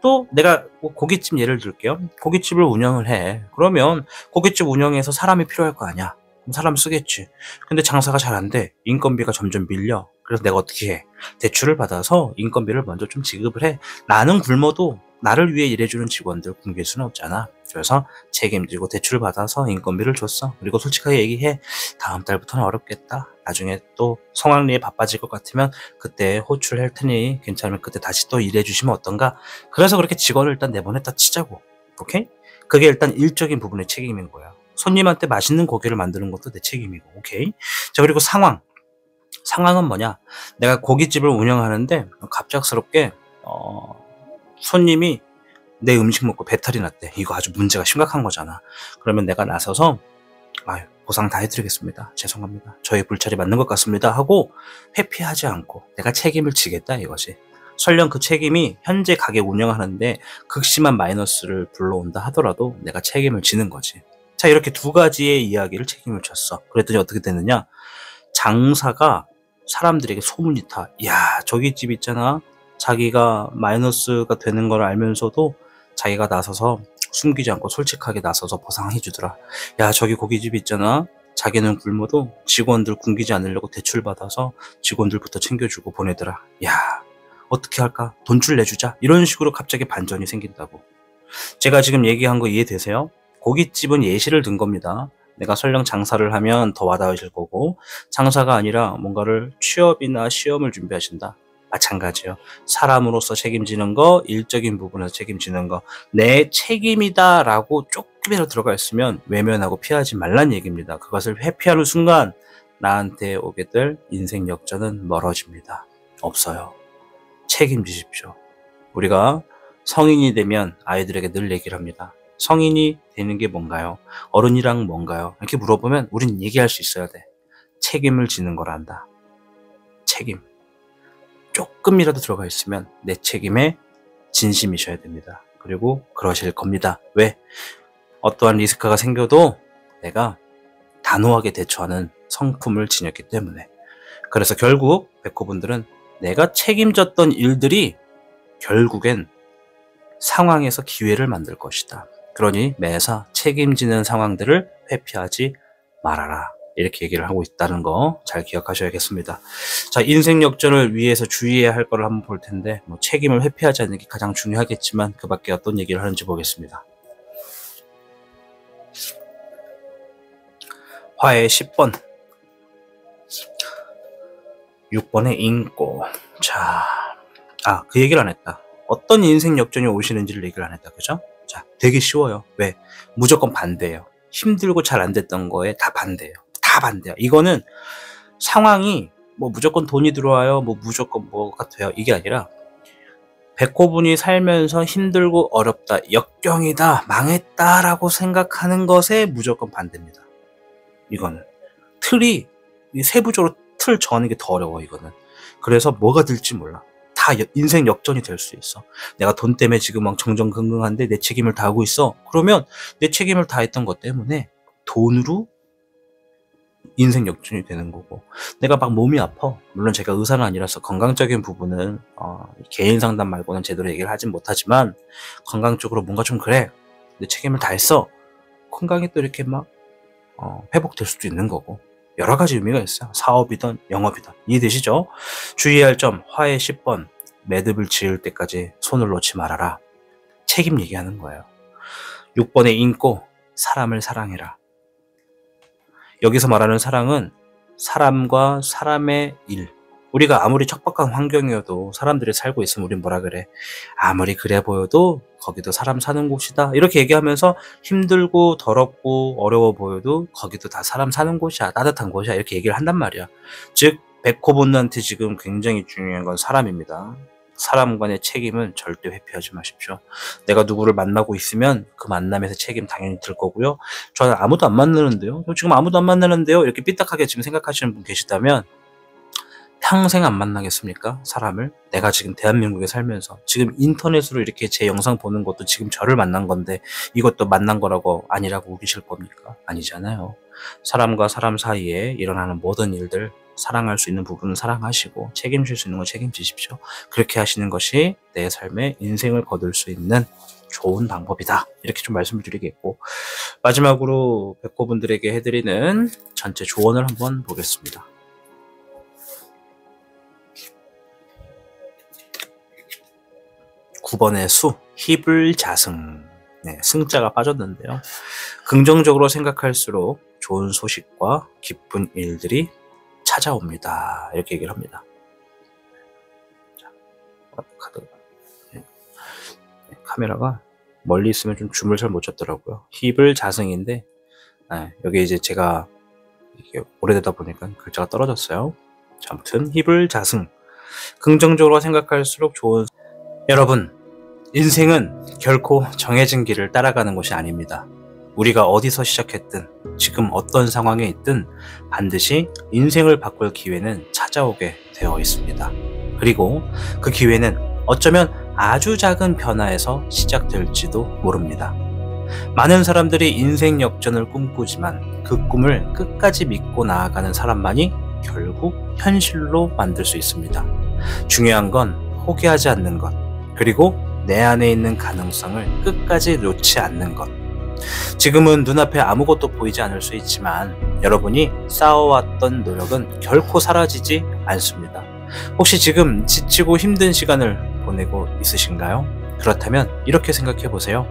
또 내가 고깃집 예를 들게요. 고깃집을 운영을 해. 그러면 고깃집 운영해서 사람이 필요할 거 아니야. 그럼 사람 쓰겠지. 근데 장사가 잘 안 돼. 인건비가 점점 밀려. 그래서 내가 어떻게 해? 대출을 받아서 인건비를 먼저 좀 지급을 해. 나는 굶어도 나를 위해 일해주는 직원들 굶길 수는 없잖아. 그래서 책임지고 대출을 받아서 인건비를 줬어. 그리고 솔직하게 얘기해. 다음 달부터는 어렵겠다. 나중에 또 성황리에 바빠질 것 같으면 그때 호출할 테니 괜찮으면 그때 다시 또 일해주시면 어떤가. 그래서 그렇게 직원을 일단 내보냈다 치자고. 오케이? 그게 일단 일적인 부분의 책임인 거야. 손님한테 맛있는 고기를 만드는 것도 내 책임이고. 오케이? 자, 그리고 상황은 뭐냐? 내가 고깃집을 운영하는데 갑작스럽게 손님이 내 음식 먹고 배탈이 났대. 이거 아주 문제가 심각한 거잖아. 그러면 내가 나서서 보상 다 해드리겠습니다. 죄송합니다. 저희 불찰이 맞는 것 같습니다. 하고 회피하지 않고 내가 책임을 지겠다 이거지. 설령 그 책임이 현재 가게 운영하는데 극심한 마이너스를 불러온다 하더라도 내가 책임을 지는 거지. 자, 이렇게 두 가지의 이야기를 책임을 졌어. 그랬더니 어떻게 됐느냐? 장사가 사람들에게 소문이 타. 야, 저기 집 있잖아. 자기가 마이너스가 되는 걸 알면서도 자기가 나서서 숨기지 않고 솔직하게 나서서 보상해 주더라. 야, 저기 고깃집 있잖아. 자기는 굶어도 직원들 굶기지 않으려고 대출 받아서 직원들부터 챙겨주고 보내더라. 야, 어떻게 할까? 돈줄 내주자. 이런 식으로 갑자기 반전이 생긴다고. 제가 지금 얘기한 거 이해되세요? 고깃집은 예시를 든 겁니다. 내가 설령 장사를 하면 더 와닿으실 거고, 장사가 아니라 뭔가를 취업이나 시험을 준비하신다. 마찬가지예요. 사람으로서 책임지는 거, 일적인 부분에서 책임지는 거, 내 책임이다라고 조금이라도 들어가 있으면 외면하고 피하지 말란 얘기입니다. 그것을 회피하는 순간 나한테 오게 될 인생 역전은 멀어집니다. 없어요. 책임지십시오. 우리가 성인이 되면 아이들에게 늘 얘기를 합니다. 성인이 되는 게 뭔가요? 어른이랑 뭔가요? 이렇게 물어보면 우린 얘기할 수 있어야 돼. 책임을 지는 거란다. 책임. 조금이라도 들어가 있으면 내 책임에 진심이셔야 됩니다. 그리고 그러실 겁니다. 왜? 어떠한 리스크가 생겨도 내가 단호하게 대처하는 성품을 지녔기 때문에. 그래서 결국 백호분들은 내가 책임졌던 일들이 결국엔 상황에서 기회를 만들 것이다. 그러니 매사 책임지는 상황들을 회피하지 말아라. 이렇게 얘기를 하고 있다는 거 잘 기억하셔야겠습니다. 자, 인생 역전을 위해서 주의해야 할 거를 한번 볼 텐데, 책임을 회피하지 않는 게 가장 중요하겠지만 그 밖에 어떤 얘기를 하는지 보겠습니다. 화의 10번. 6번의 인고. 자, 그 얘기를 안 했다. 어떤 인생 역전이 오시는지를 얘기를 안 했다. 그죠? 자, 되게 쉬워요. 왜? 무조건 반대예요. 힘들고 잘 안 됐던 거에 다 반대예요. 다 반대야. 이거는 상황이 무조건 돈이 들어와요. 무조건 뭐가 돼요. 이게 아니라 백호분이 살면서 힘들고 어렵다, 역경이다, 망했다라고 생각하는 것에 무조건 반대입니다. 이거는 틀이 세부적으로 틀 정하는 게 더 어려워, 이거는. 그래서 뭐가 될지 몰라. 다 인생 역전이 될 수 있어. 내가 돈 때문에 지금 막 정정긍긍한데 내 책임을 다하고 있어. 그러면 내 책임을 다했던 것 때문에 돈으로 인생 역전이 되는 거고, 내가 막 몸이 아파. 물론 제가 의사는 아니라서 건강적인 부분은 개인 상담 말고는 제대로 얘기를 하진 못하지만, 건강적으로 뭔가 좀 그래, 내 책임을 다했어. 건강이 또 이렇게 막 회복될 수도 있는 거고, 여러 가지 의미가 있어요. 사업이든 영업이든. 이해되시죠? 주의할 점, 화해 10번. 매듭을 지을 때까지 손을 놓지 말아라. 책임 얘기하는 거예요. 6번에 인고, 사람을 사랑해라. 여기서 말하는 사랑은 사람과 사람의 일. 우리가 아무리 척박한 환경이어도 사람들이 살고 있으면 우린 뭐라 그래? 아무리 그래 보여도 거기도 사람 사는 곳이다. 이렇게 얘기하면서 힘들고 더럽고 어려워 보여도 거기도 다 사람 사는 곳이야. 따뜻한 곳이야. 이렇게 얘기를 한단 말이야. 즉, 백호본한테 지금 굉장히 중요한 건 사람입니다. 사람 간의 책임은 절대 회피하지 마십시오. 내가 누구를 만나고 있으면 그 만남에서 책임 당연히 들 거고요. 저는 아무도 안 만나는데요. 저 지금 아무도 안 만나는데요. 이렇게 삐딱하게 지금 생각하시는 분 계시다면 평생 안 만나겠습니까? 사람을? 내가 지금 대한민국에 살면서 지금 인터넷으로 이렇게 제 영상 보는 것도 지금 저를 만난 건데 이것도 만난 거라고 아니라고 우기실 겁니까? 아니잖아요. 사람과 사람 사이에 일어나는 모든 일들, 사랑할 수 있는 부분은 사랑하시고 책임질 수 있는 건 책임지십시오. 그렇게 하시는 것이 내 삶의 인생을 거둘 수 있는 좋은 방법이다. 이렇게 좀 말씀을 드리겠고, 마지막으로 백호분들에게 해드리는 전체 조언을 한번 보겠습니다. 9번의 수, 희불자승. 네, 승자가 빠졌는데요. 긍정적으로 생각할수록 좋은 소식과 기쁜 일들이 찾아옵니다. 이렇게 얘기를 합니다. 자, 카드. 네. 카메라가 멀리 있으면 좀 줌을 잘 못 잡더라고요. 희불자승인데, 네, 여기 이제 제가 이게 오래되다 보니까 글자가 떨어졌어요. 자, 아무튼 희불자승. 긍정적으로 생각할수록 좋은. 여러분, 인생은 결코 정해진 길을 따라가는 것이 아닙니다. 우리가 어디서 시작했든 지금 어떤 상황에 있든 반드시 인생을 바꿀 기회는 찾아오게 되어 있습니다. 그리고 그 기회는 어쩌면 아주 작은 변화에서 시작될지도 모릅니다. 많은 사람들이 인생 역전을 꿈꾸지만 그 꿈을 끝까지 믿고 나아가는 사람만이 결국 현실로 만들 수 있습니다. 중요한 건 포기하지 않는 것, 그리고 내 안에 있는 가능성을 끝까지 놓지 않는 것. 지금은 눈앞에 아무것도 보이지 않을 수 있지만 여러분이 쌓아왔던 노력은 결코 사라지지 않습니다. 혹시 지금 지치고 힘든 시간을 보내고 있으신가요? 그렇다면 이렇게 생각해 보세요.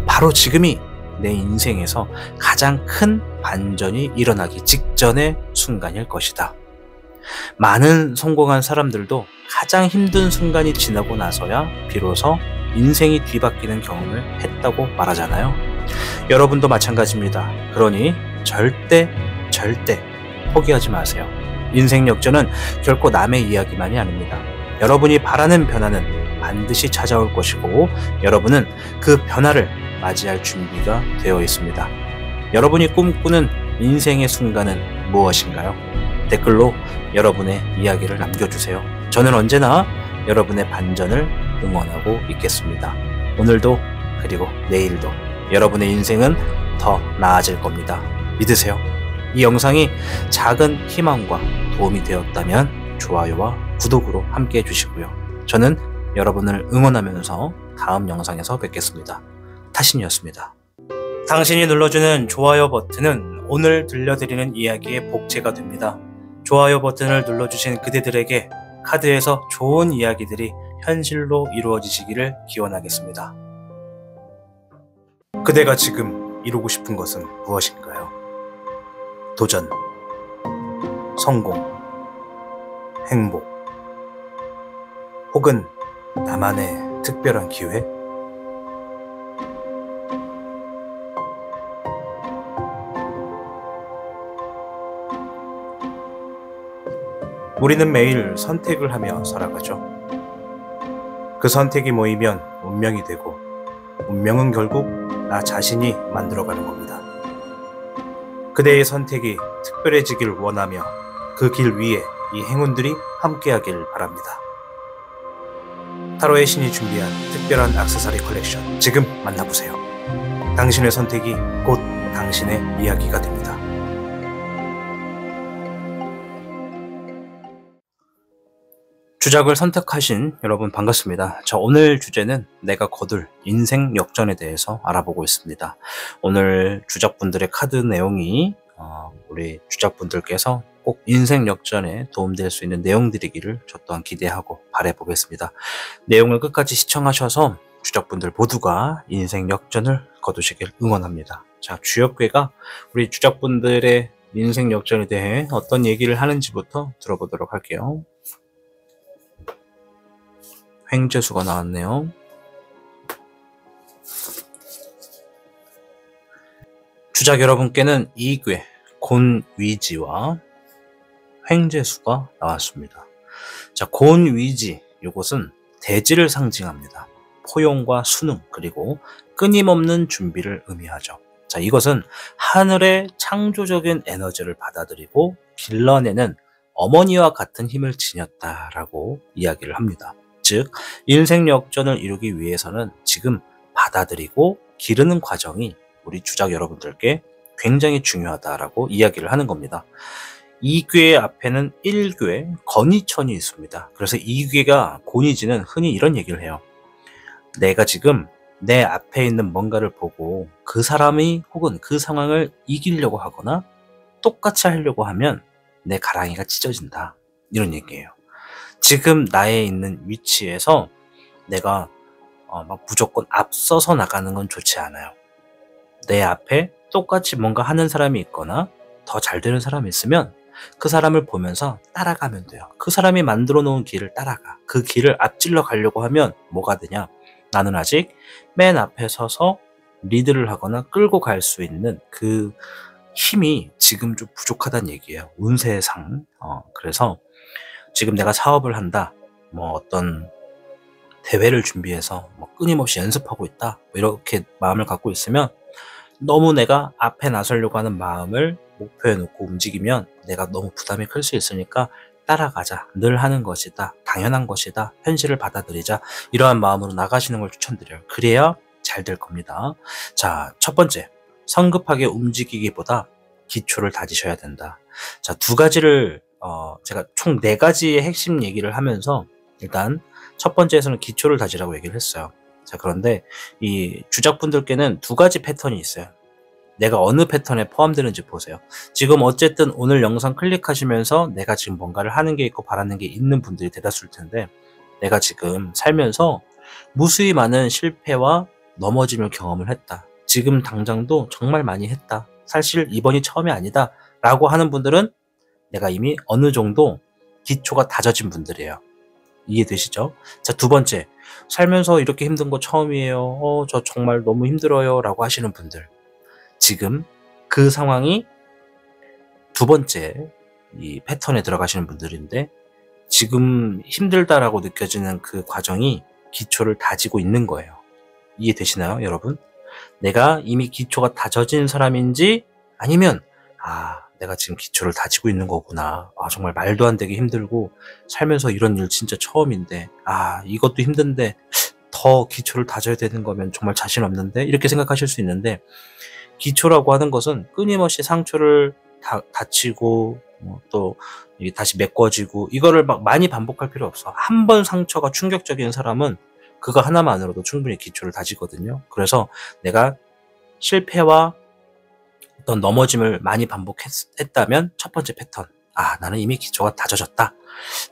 바로 지금이 내 인생에서 가장 큰 반전이 일어나기 직전의 순간일 것이다. 많은 성공한 사람들도 가장 힘든 순간이 지나고 나서야 비로소 인생이 뒤바뀌는 경험을 했다고 말하잖아요. 여러분도 마찬가지입니다. 그러니 절대 포기하지 마세요. 인생 역전은 결코 남의 이야기만이 아닙니다. 여러분이 바라는 변화는 반드시 찾아올 것이고 여러분은 그 변화를 맞이할 준비가 되어 있습니다. 여러분이 꿈꾸는 인생의 순간은 무엇인가요? 댓글로 여러분의 이야기를 남겨주세요. 저는 언제나 여러분의 반전을 응원하고 있겠습니다. 오늘도 그리고 내일도 여러분의 인생은 더 나아질 겁니다. 믿으세요. 이 영상이 작은 희망과 도움이 되었다면 좋아요와 구독으로 함께 해주시고요. 저는 여러분을 응원하면서 다음 영상에서 뵙겠습니다. 타신이었습니다. 당신이 눌러주는 좋아요 버튼은 오늘 들려드리는 이야기의 복제가 됩니다. 좋아요 버튼을 눌러주신 그대들에게 카드에서 좋은 이야기들이 현실로 이루어지시기를 기원하겠습니다. 그대가 지금 이루고 싶은 것은 무엇인가요? 도전, 성공, 행복, 혹은 나만의 특별한 기회? 우리는 매일 선택을 하며 살아가죠. 그 선택이 모이면 운명이 되고 운명은 결국 나 자신이 만들어가는 겁니다. 그대의 선택이 특별해지길 원하며 그 길 위에 이 행운들이 함께하길 바랍니다. 타로의 신이 준비한 특별한 액세서리 컬렉션 지금 만나보세요. 당신의 선택이 곧 당신의 이야기가 됩니다. 주작을 선택하신 여러분 반갑습니다. 자, 오늘 주제는 내가 거둘 인생 역전에 대해서 알아보고 있습니다. 오늘 주작분들의 카드 내용이 우리 주작분들께서 꼭 인생 역전에 도움될 수 있는 내용들이기를 저 또한 기대하고 바라보겠습니다. 내용을 끝까지 시청하셔서 주작분들 모두가 인생 역전을 거두시길 응원합니다. 자, 주역괴가 우리 주작분들의 인생 역전에 대해 어떤 얘기를 하는지부터 들어보도록 할게요. 횡재수가 나왔네요. 주작 여러분께는 이괴, 곤위지와 횡재수가 나왔습니다. 자, 곤위지, 이것은 대지를 상징합니다. 포용과 수능, 그리고 끊임없는 준비를 의미하죠. 자, 이것은 하늘의 창조적인 에너지를 받아들이고 길러내는 어머니와 같은 힘을 지녔다라고 이야기를 합니다. 즉, 인생 역전을 이루기 위해서는 지금 받아들이고 기르는 과정이 우리 주작 여러분들께 굉장히 중요하다라고 이야기를 하는 겁니다. 이 괴의 앞에는 1괴 건이천이 있습니다. 그래서 이 괴가 곤이지는 흔히 이런 얘기를 해요. 내가 지금 내 앞에 있는 뭔가를 보고 그 사람이 혹은 그 상황을 이기려고 하거나 똑같이 하려고 하면 내 가랑이가 찢어진다. 이런 얘기예요. 지금 나에 있는 위치에서 내가 막 무조건 앞서서 나가는 건 좋지 않아요. 내 앞에 똑같이 뭔가 하는 사람이 있거나 더 잘 되는 사람이 있으면 그 사람을 보면서 따라가면 돼요. 그 사람이 만들어 놓은 길을 따라가. 그 길을 앞질러 가려고 하면 뭐가 되냐? 나는 아직 맨 앞에 서서 리드를 하거나 끌고 갈 수 있는 그 힘이 지금 좀 부족하다는 얘기예요. 운세상. 그래서 지금 내가 사업을 한다, 뭐 어떤 대회를 준비해서 뭐 끊임없이 연습하고 있다, 뭐 이렇게 마음을 갖고 있으면 너무 내가 앞에 나서려고 하는 마음을 목표에 놓고 움직이면 내가 너무 부담이 클 수 있으니까 따라가자, 늘 하는 것이다, 당연한 것이다, 현실을 받아들이자, 이러한 마음으로 나가시는 걸 추천드려요. 그래야 잘 될 겁니다. 자, 첫 번째, 성급하게 움직이기보다 기초를 다지셔야 된다. 자, 두 가지를 제가 총 4가지의 핵심 얘기를 하면서 일단 첫 번째에서는 기초를 다지라고 얘기를 했어요. 자, 그런데 이 주작분들께는 2가지 패턴이 있어요. 내가 어느 패턴에 포함되는지 보세요. 지금 어쨌든 오늘 영상 클릭하시면서 내가 지금 뭔가를 하는 게 있고 바라는 게 있는 분들이 대다수일 텐데, 내가 지금 살면서 무수히 많은 실패와 넘어짐을 경험을 했다. 지금 당장도 정말 많이 했다. 사실 이번이 처음이 아니다. 라고 하는 분들은 내가 이미 어느 정도 기초가 다져진 분들이에요. 이해되시죠? 자, 두 번째, 살면서 이렇게 힘든 거 처음이에요. 저 정말 너무 힘들어요. 라고 하시는 분들. 지금 그 상황이 두 번째 이 패턴에 들어가시는 분들인데, 지금 힘들다라고 느껴지는 그 과정이 기초를 다지고 있는 거예요. 이해되시나요, 여러분? 내가 이미 기초가 다져진 사람인지, 아니면 내가 지금 기초를 다지고 있는 거구나. 정말 말도 안 되게 힘들고 살면서 이런 일 진짜 처음인데, 이것도 힘든데 더 기초를 다져야 되는 거면 정말 자신 없는데, 이렇게 생각하실 수 있는데, 기초라고 하는 것은 끊임없이 상처를 다치고 또 이게 다시 메꿔지고, 이거를 막 많이 반복할 필요 없어. 한 번 상처가 충격적인 사람은 그거 하나만으로도 충분히 기초를 다지거든요. 그래서 내가 실패와 어떤 넘어짐을 많이 반복했다면 첫 번째 패턴, 나는 이미 기초가 다져졌다,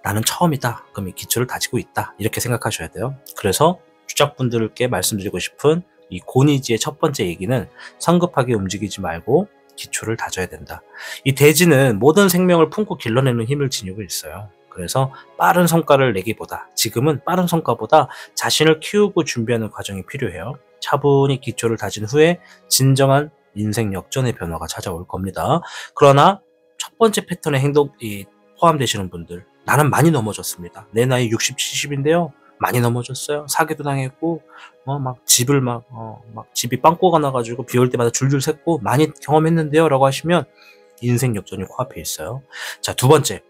나는 처음이다, 그럼 이 기초를 다지고 있다, 이렇게 생각하셔야 돼요. 그래서 주작분들께 말씀드리고 싶은 이 곤이지의 첫 번째 얘기는 성급하게 움직이지 말고 기초를 다져야 된다. 이 대지는 모든 생명을 품고 길러내는 힘을 지니고 있어요. 그래서 빠른 성과를 내기보다, 지금은 빠른 성과보다 자신을 키우고 준비하는 과정이 필요해요. 차분히 기초를 다진 후에 진정한 인생 역전의 변화가 찾아올 겁니다. 그러나 첫 번째 패턴의 행동이 포함되시는 분들, 나는 많이 넘어졌습니다. 내 나이 60, 70인데요. 많이 넘어졌어요. 사기도 당했고, 막 집을 막 집이 빵꾸가 나가지고 비 올 때마다 줄줄 샜고 많이 경험했는데요. 라고 하시면 인생 역전이 코앞에 있어요. 자, 두 번째.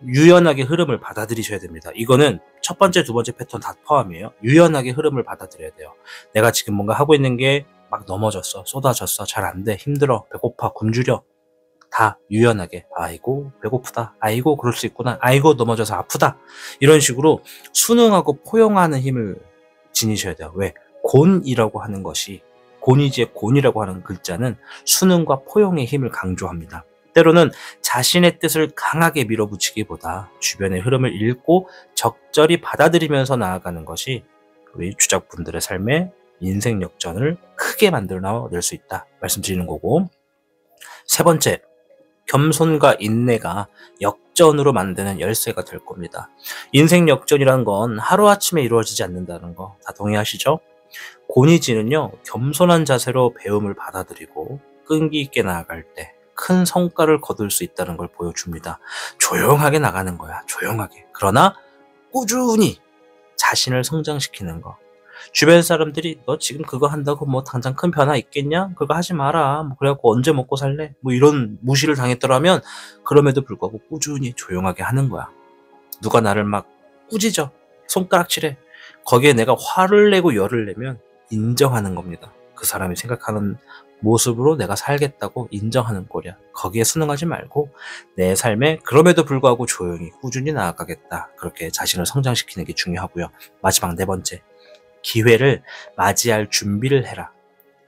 유연하게 흐름을 받아들이셔야 됩니다. 이거는 첫 번째, 두 번째 패턴 다 포함이에요. 유연하게 흐름을 받아들여야 돼요. 내가 지금 뭔가 하고 있는 게 막 넘어졌어, 쏟아졌어, 잘 안 돼, 힘들어, 배고파, 굶주려. 다 유연하게, 아이고 배고프다, 아이고 그럴 수 있구나, 아이고 넘어져서 아프다, 이런 식으로 순응하고 포용하는 힘을 지니셔야 돼요. 왜? 곤이라고 하는 것이, 곤이지의 곤이라고 하는 글자는 순응과 포용의 힘을 강조합니다. 때로는 자신의 뜻을 강하게 밀어붙이기보다 주변의 흐름을 읽고 적절히 받아들이면서 나아가는 것이 우리 주작분들의 삶에 인생 역전을 크게 만들어낼 수 있다 말씀드리는 거고, 세 번째, 겸손과 인내가 역전으로 만드는 열쇠가 될 겁니다. 인생 역전이란 건 하루아침에 이루어지지 않는다는 거 다 동의하시죠? 고니지는요, 겸손한 자세로 배움을 받아들이고 끈기 있게 나아갈 때 큰 성과를 거둘 수 있다는 걸 보여줍니다. 조용하게 나가는 거야, 조용하게. 그러나 꾸준히 자신을 성장시키는 거. 주변 사람들이 너 지금 그거 한다고 뭐 당장 큰 변화 있겠냐? 그거 하지 마라. 뭐 그래갖고 언제 먹고 살래? 뭐 이런 무시를 당했더라면 그럼에도 불구하고 꾸준히 조용하게 하는 거야. 누가 나를 막 꾸짖어, 손가락질해. 거기에 내가 화를 내고 열을 내면 인정하는 겁니다. 그 사람이 생각하는 모습으로 내가 살겠다고 인정하는 꼴이야. 거기에 순응하지 말고 내 삶에 그럼에도 불구하고 조용히 꾸준히 나아가겠다. 그렇게 자신을 성장시키는 게 중요하고요. 마지막 네 번째. 기회를 맞이할 준비를 해라.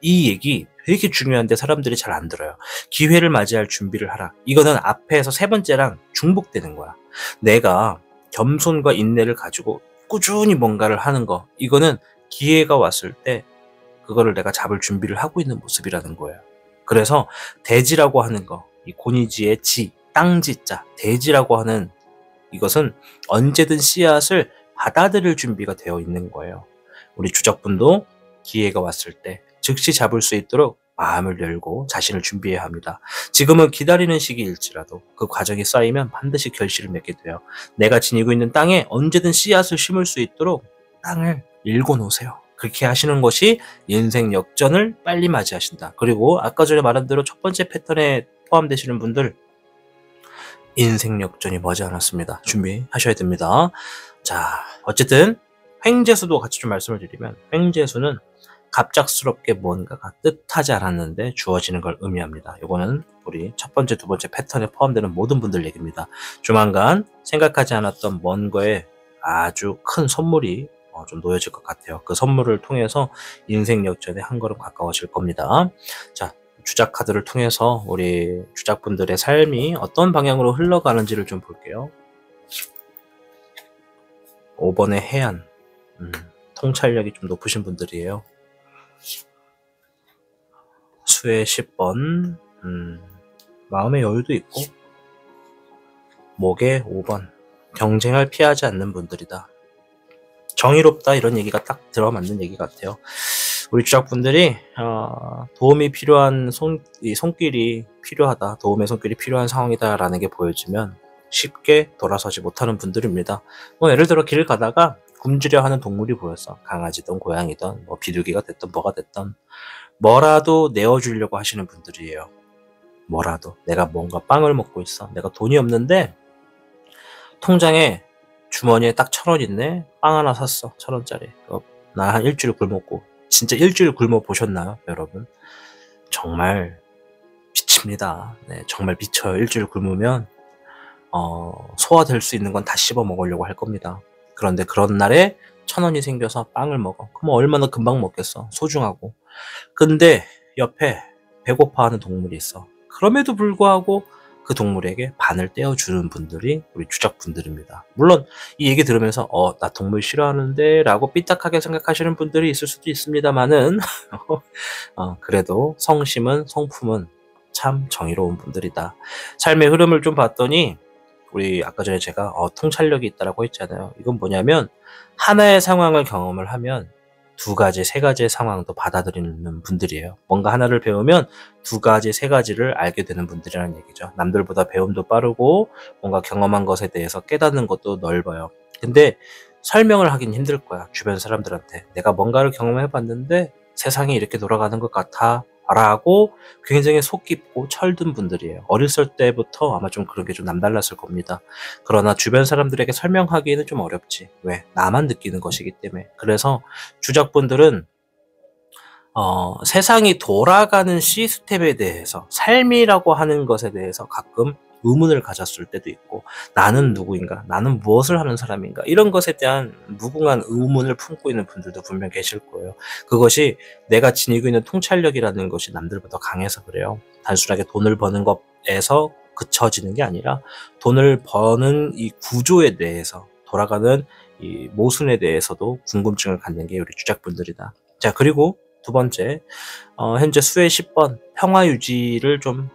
이 얘기 되게 중요한데 사람들이 잘 안 들어요. 기회를 맞이할 준비를 하라. 이거는 앞에서 세 번째랑 중복되는 거야. 내가 겸손과 인내를 가지고 꾸준히 뭔가를 하는 거, 이거는 기회가 왔을 때 그거를 내가 잡을 준비를 하고 있는 모습이라는 거예요. 그래서 대지라고 하는 거, 이 고니지의 지, 땅지자, 대지라고 하는 이것은 언제든 씨앗을 받아들일 준비가 되어 있는 거예요. 우리 주적분도 기회가 왔을 때 즉시 잡을 수 있도록 마음을 열고 자신을 준비해야 합니다. 지금은 기다리는 시기일지라도 그 과정이 쌓이면 반드시 결실을 맺게 돼요. 내가 지니고 있는 땅에 언제든 씨앗을 심을 수 있도록 땅을 일궈 놓으세요. 그렇게 하시는 것이 인생 역전을 빨리 맞이하신다. 그리고 아까 전에 말한 대로 첫 번째 패턴에 포함되시는 분들, 인생 역전이 머지않았습니다. 준비하셔야 됩니다. 자, 어쨌든 횡재수도 같이 좀 말씀을 드리면, 횡재수는 갑작스럽게 뭔가가 뜻하지 않았는데 주어지는 걸 의미합니다. 이거는 우리 첫 번째, 두 번째 패턴에 포함되는 모든 분들 얘기입니다. 조만간 생각하지 않았던 먼 거에 아주 큰 선물이 좀 놓여질 것 같아요. 그 선물을 통해서 인생 역전에 한 걸음 가까워질 겁니다. 자, 주작 카드를 통해서 우리 주작분들의 삶이 어떤 방향으로 흘러가는지를 좀 볼게요. 5번의 해안. 통찰력이 좀 높으신 분들이에요. 수의 10번. 마음의 여유도 있고. 목의 5번. 경쟁을 피하지 않는 분들이다. 정의롭다, 이런 얘기가 딱 들어맞는 얘기 같아요. 우리 주작분들이 도움이 필요한 손길이 필요하다, 도움의 손길이 필요한 상황이다 라는 게 보여지면 쉽게 돌아서지 못하는 분들입니다. 뭐 예를 들어 길을 가다가 굶주려 하는 동물이 보였어. 강아지든 고양이든 뭐 비둘기가 됐든 뭐가 됐든 뭐라도 내어주려고 하시는 분들이에요. 뭐라도. 내가 뭔가 빵을 먹고 있어. 내가 돈이 없는데 통장에 주머니에 딱 1,000원 있네. 빵 하나 샀어. 1,000원짜리. 나 한 일주일 굶었고. 진짜 일주일 굶어 보셨나요, 여러분? 정말 미칩니다. 네, 정말 미쳐요. 일주일 굶으면 소화될 수 있는 건 다 씹어 먹으려고 할 겁니다. 그런데 그런 날에 1,000원이 생겨서 빵을 먹어. 그럼 얼마나 금방 먹겠어. 소중하고. 근데 옆에 배고파하는 동물이 있어. 그럼에도 불구하고 그 동물에게 반을 떼어주는 분들이 우리 주작분들입니다. 물론 이 얘기 들으면서 나 동물 싫어하는데 라고 삐딱하게 생각하시는 분들이 있을 수도 있습니다만은 그래도 성심은, 성품은 참 정의로운 분들이다. 삶의 흐름을 좀 봤더니 우리 아까 전에 제가 통찰력이 있다라고 했잖아요. 이건 뭐냐면 하나의 상황을 경험을 하면 2가지, 3가지의 상황도 받아들이는 분들이에요. 뭔가 하나를 배우면 2가지, 3가지를 알게 되는 분들이라는 얘기죠. 남들보다 배움도 빠르고 뭔가 경험한 것에 대해서 깨닫는 것도 넓어요. 근데 설명을 하긴 힘들 거야, 주변 사람들한테. 내가 뭔가를 경험해봤는데 세상이 이렇게 돌아가는 것 같아 라고 굉장히 속 깊고 철든 분들이에요. 어렸을 때부터 아마 좀 그런 게 좀 남달랐을 겁니다. 그러나 주변 사람들에게 설명하기에는 좀 어렵지. 왜? 나만 느끼는 것이기 때문에. 그래서 주작분들은 세상이 돌아가는 시스템에 대해서, 삶이라고 하는 것에 대해서 가끔 의문을 가졌을 때도 있고, 나는 누구인가? 나는 무엇을 하는 사람인가? 이런 것에 대한 무궁한 의문을 품고 있는 분들도 분명 계실 거예요. 그것이 내가 지니고 있는 통찰력이라는 것이 남들보다 강해서 그래요. 단순하게 돈을 버는 것에서 그쳐지는 게 아니라 돈을 버는 이 구조에 대해서, 돌아가는 이 모순에 대해서도 궁금증을 갖는 게 우리 주작분들이다. 자, 그리고 두 번째, 현재 수혜 10번 평화 유지를 좀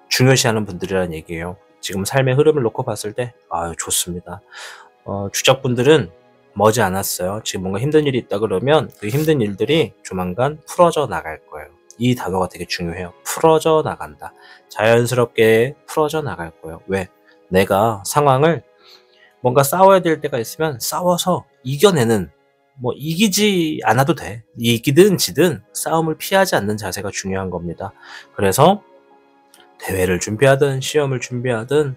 중요시하는 분들이라는 얘기예요. 지금 삶의 흐름을 놓고 봤을 때 좋습니다. 주작분들은 머지 않았어요. 지금 뭔가 힘든 일이 있다 그러면 그 힘든 일들이 조만간 풀어져 나갈 거예요. 이 단어가 되게 중요해요. 풀어져 나간다. 자연스럽게 풀어져 나갈 거예요. 왜? 내가 상황을 뭔가 싸워야 될 때가 있으면 싸워서 이겨내는, 뭐 이기지 않아도 돼. 이기든 지든 싸움을 피하지 않는 자세가 중요한 겁니다. 그래서 대회를 준비하든 시험을 준비하든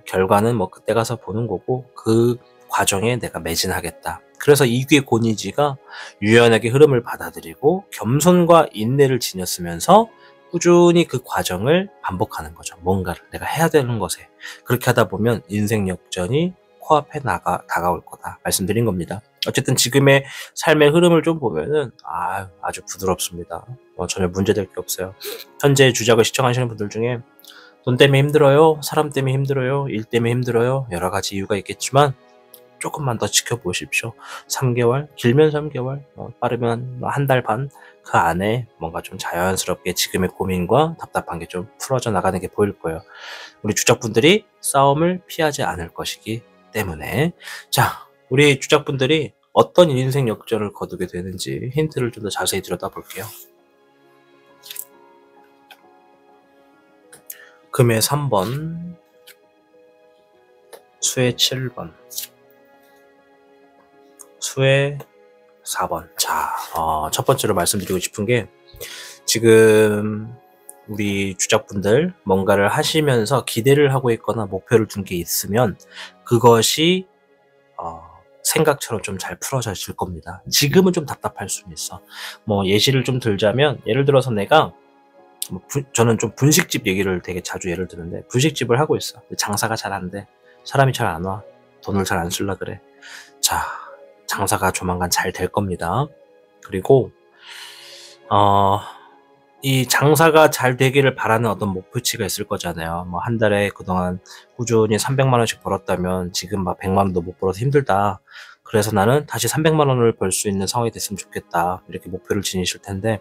결과는 뭐 그때 가서 보는 거고, 그 과정에 내가 매진하겠다. 그래서 이귀 고니지가 유연하게 흐름을 받아들이고 겸손과 인내를 지녔으면서 꾸준히 그 과정을 반복하는 거죠. 뭔가를 내가 해야 되는 것에. 그렇게 하다 보면 인생 역전이 코앞에 다가올 거다 말씀드린 겁니다. 어쨌든 지금의 삶의 흐름을 좀 보면은 아주 부드럽습니다. 전혀 문제될 게 없어요. 현재 주작을 시청하시는 분들 중에 돈 때문에 힘들어요, 사람 때문에 힘들어요, 일 때문에 힘들어요, 여러 가지 이유가 있겠지만 조금만 더 지켜보십시오. 3개월, 길면 3개월, 빠르면 한 달 반, 그 안에 뭔가 좀 자연스럽게 지금의 고민과 답답한 게 좀 풀어져 나가는 게 보일 거예요. 우리 주작분들이 싸움을 피하지 않을 것이기 때문에. 자, 우리 주작분들이 어떤 인생 역전을 거두게 되는지 힌트를 좀 더 자세히 들여다볼게요. 금의 3번, 수의 7번, 수의 4번. 자, 첫 번째로 말씀드리고 싶은 게, 지금 우리 주작분들 뭔가를 하시면서 기대를 하고 있거나 목표를 둔 게 있으면 그것이 생각처럼 좀 잘 풀어질 겁니다. 지금은 좀 답답할 수는 있어. 뭐 예시를 좀 들자면, 예를 들어서 내가 저는 좀 분식집 얘기를 되게 자주 예를 드는데, 분식집을 하고 있어. 근데 장사가 잘 안 돼. 사람이 잘 안 와. 돈을 잘 안 쓸라 그래. 자, 장사가 조만간 잘 될 겁니다. 그리고 이 장사가 잘 되기를 바라는 어떤 목표치가 있을 거잖아요. 뭐 한 달에 그동안 꾸준히 300만 원씩 벌었다면 지금 막 100만 원도 못 벌어서 힘들다. 그래서 나는 다시 300만 원을 벌 수 있는 상황이 됐으면 좋겠다. 이렇게 목표를 지니실 텐데,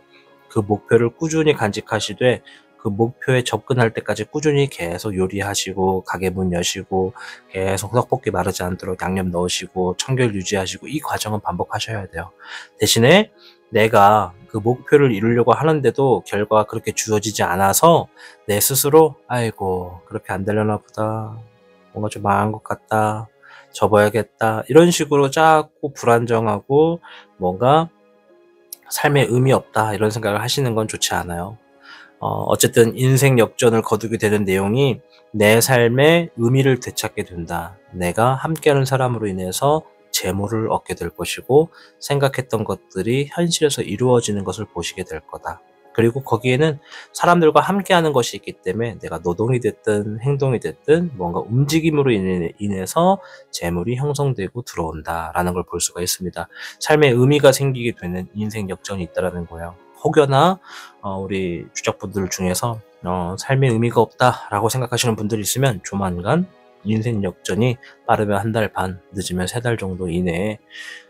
그 목표를 꾸준히 간직하시되 그 목표에 접근할 때까지 꾸준히 계속 요리하시고 가게 문 여시고 계속 떡볶이 마르지 않도록 양념 넣으시고 청결 유지하시고, 이 과정은 반복하셔야 돼요. 대신에 내가 그 목표를 이루려고 하는데도 결과가 그렇게 주어지지 않아서 내 스스로 아이고 그렇게 안 되려나 보다, 뭔가 좀 망한 것 같다, 접어야겠다, 이런 식으로 자꾸 불안정하고 뭔가 삶에 의미 없다 이런 생각을 하시는 건 좋지 않아요. 어쨌든 인생 역전을 거두게 되는 내용이 내 삶에 의미를 되찾게 된다. 내가 함께하는 사람으로 인해서 재물을 얻게 될 것이고 생각했던 것들이 현실에서 이루어지는 것을 보시게 될 거다. 그리고 거기에는 사람들과 함께하는 것이 있기 때문에 내가 노동이 됐든 행동이 됐든 뭔가 움직임으로 인해서 재물이 형성되고 들어온다라는 걸 볼 수가 있습니다. 삶에 의미가 생기게 되는 인생 역전이 있다라는 거예요. 혹여나 우리 주작분들 중에서 삶에 의미가 없다라고 생각하시는 분들이 있으면 조만간 인생 역전이 빠르면 한 달 반, 늦으면 3달 정도 이내에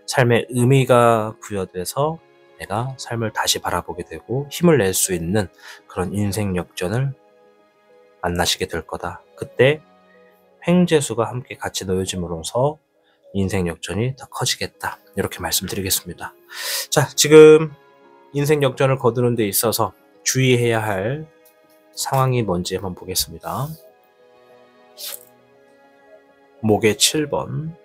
삶에 의미가 부여돼서 내가 삶을 다시 바라보게 되고 힘을 낼 수 있는 그런 인생 역전을 만나시게 될 거다. 그때 횡재수가 함께 같이 놓여짐으로써 인생 역전이 더 커지겠다. 이렇게 말씀드리겠습니다. 자, 지금 인생 역전을 거두는 데 있어서 주의해야 할 상황이 뭔지 한번 보겠습니다. 목의 7번,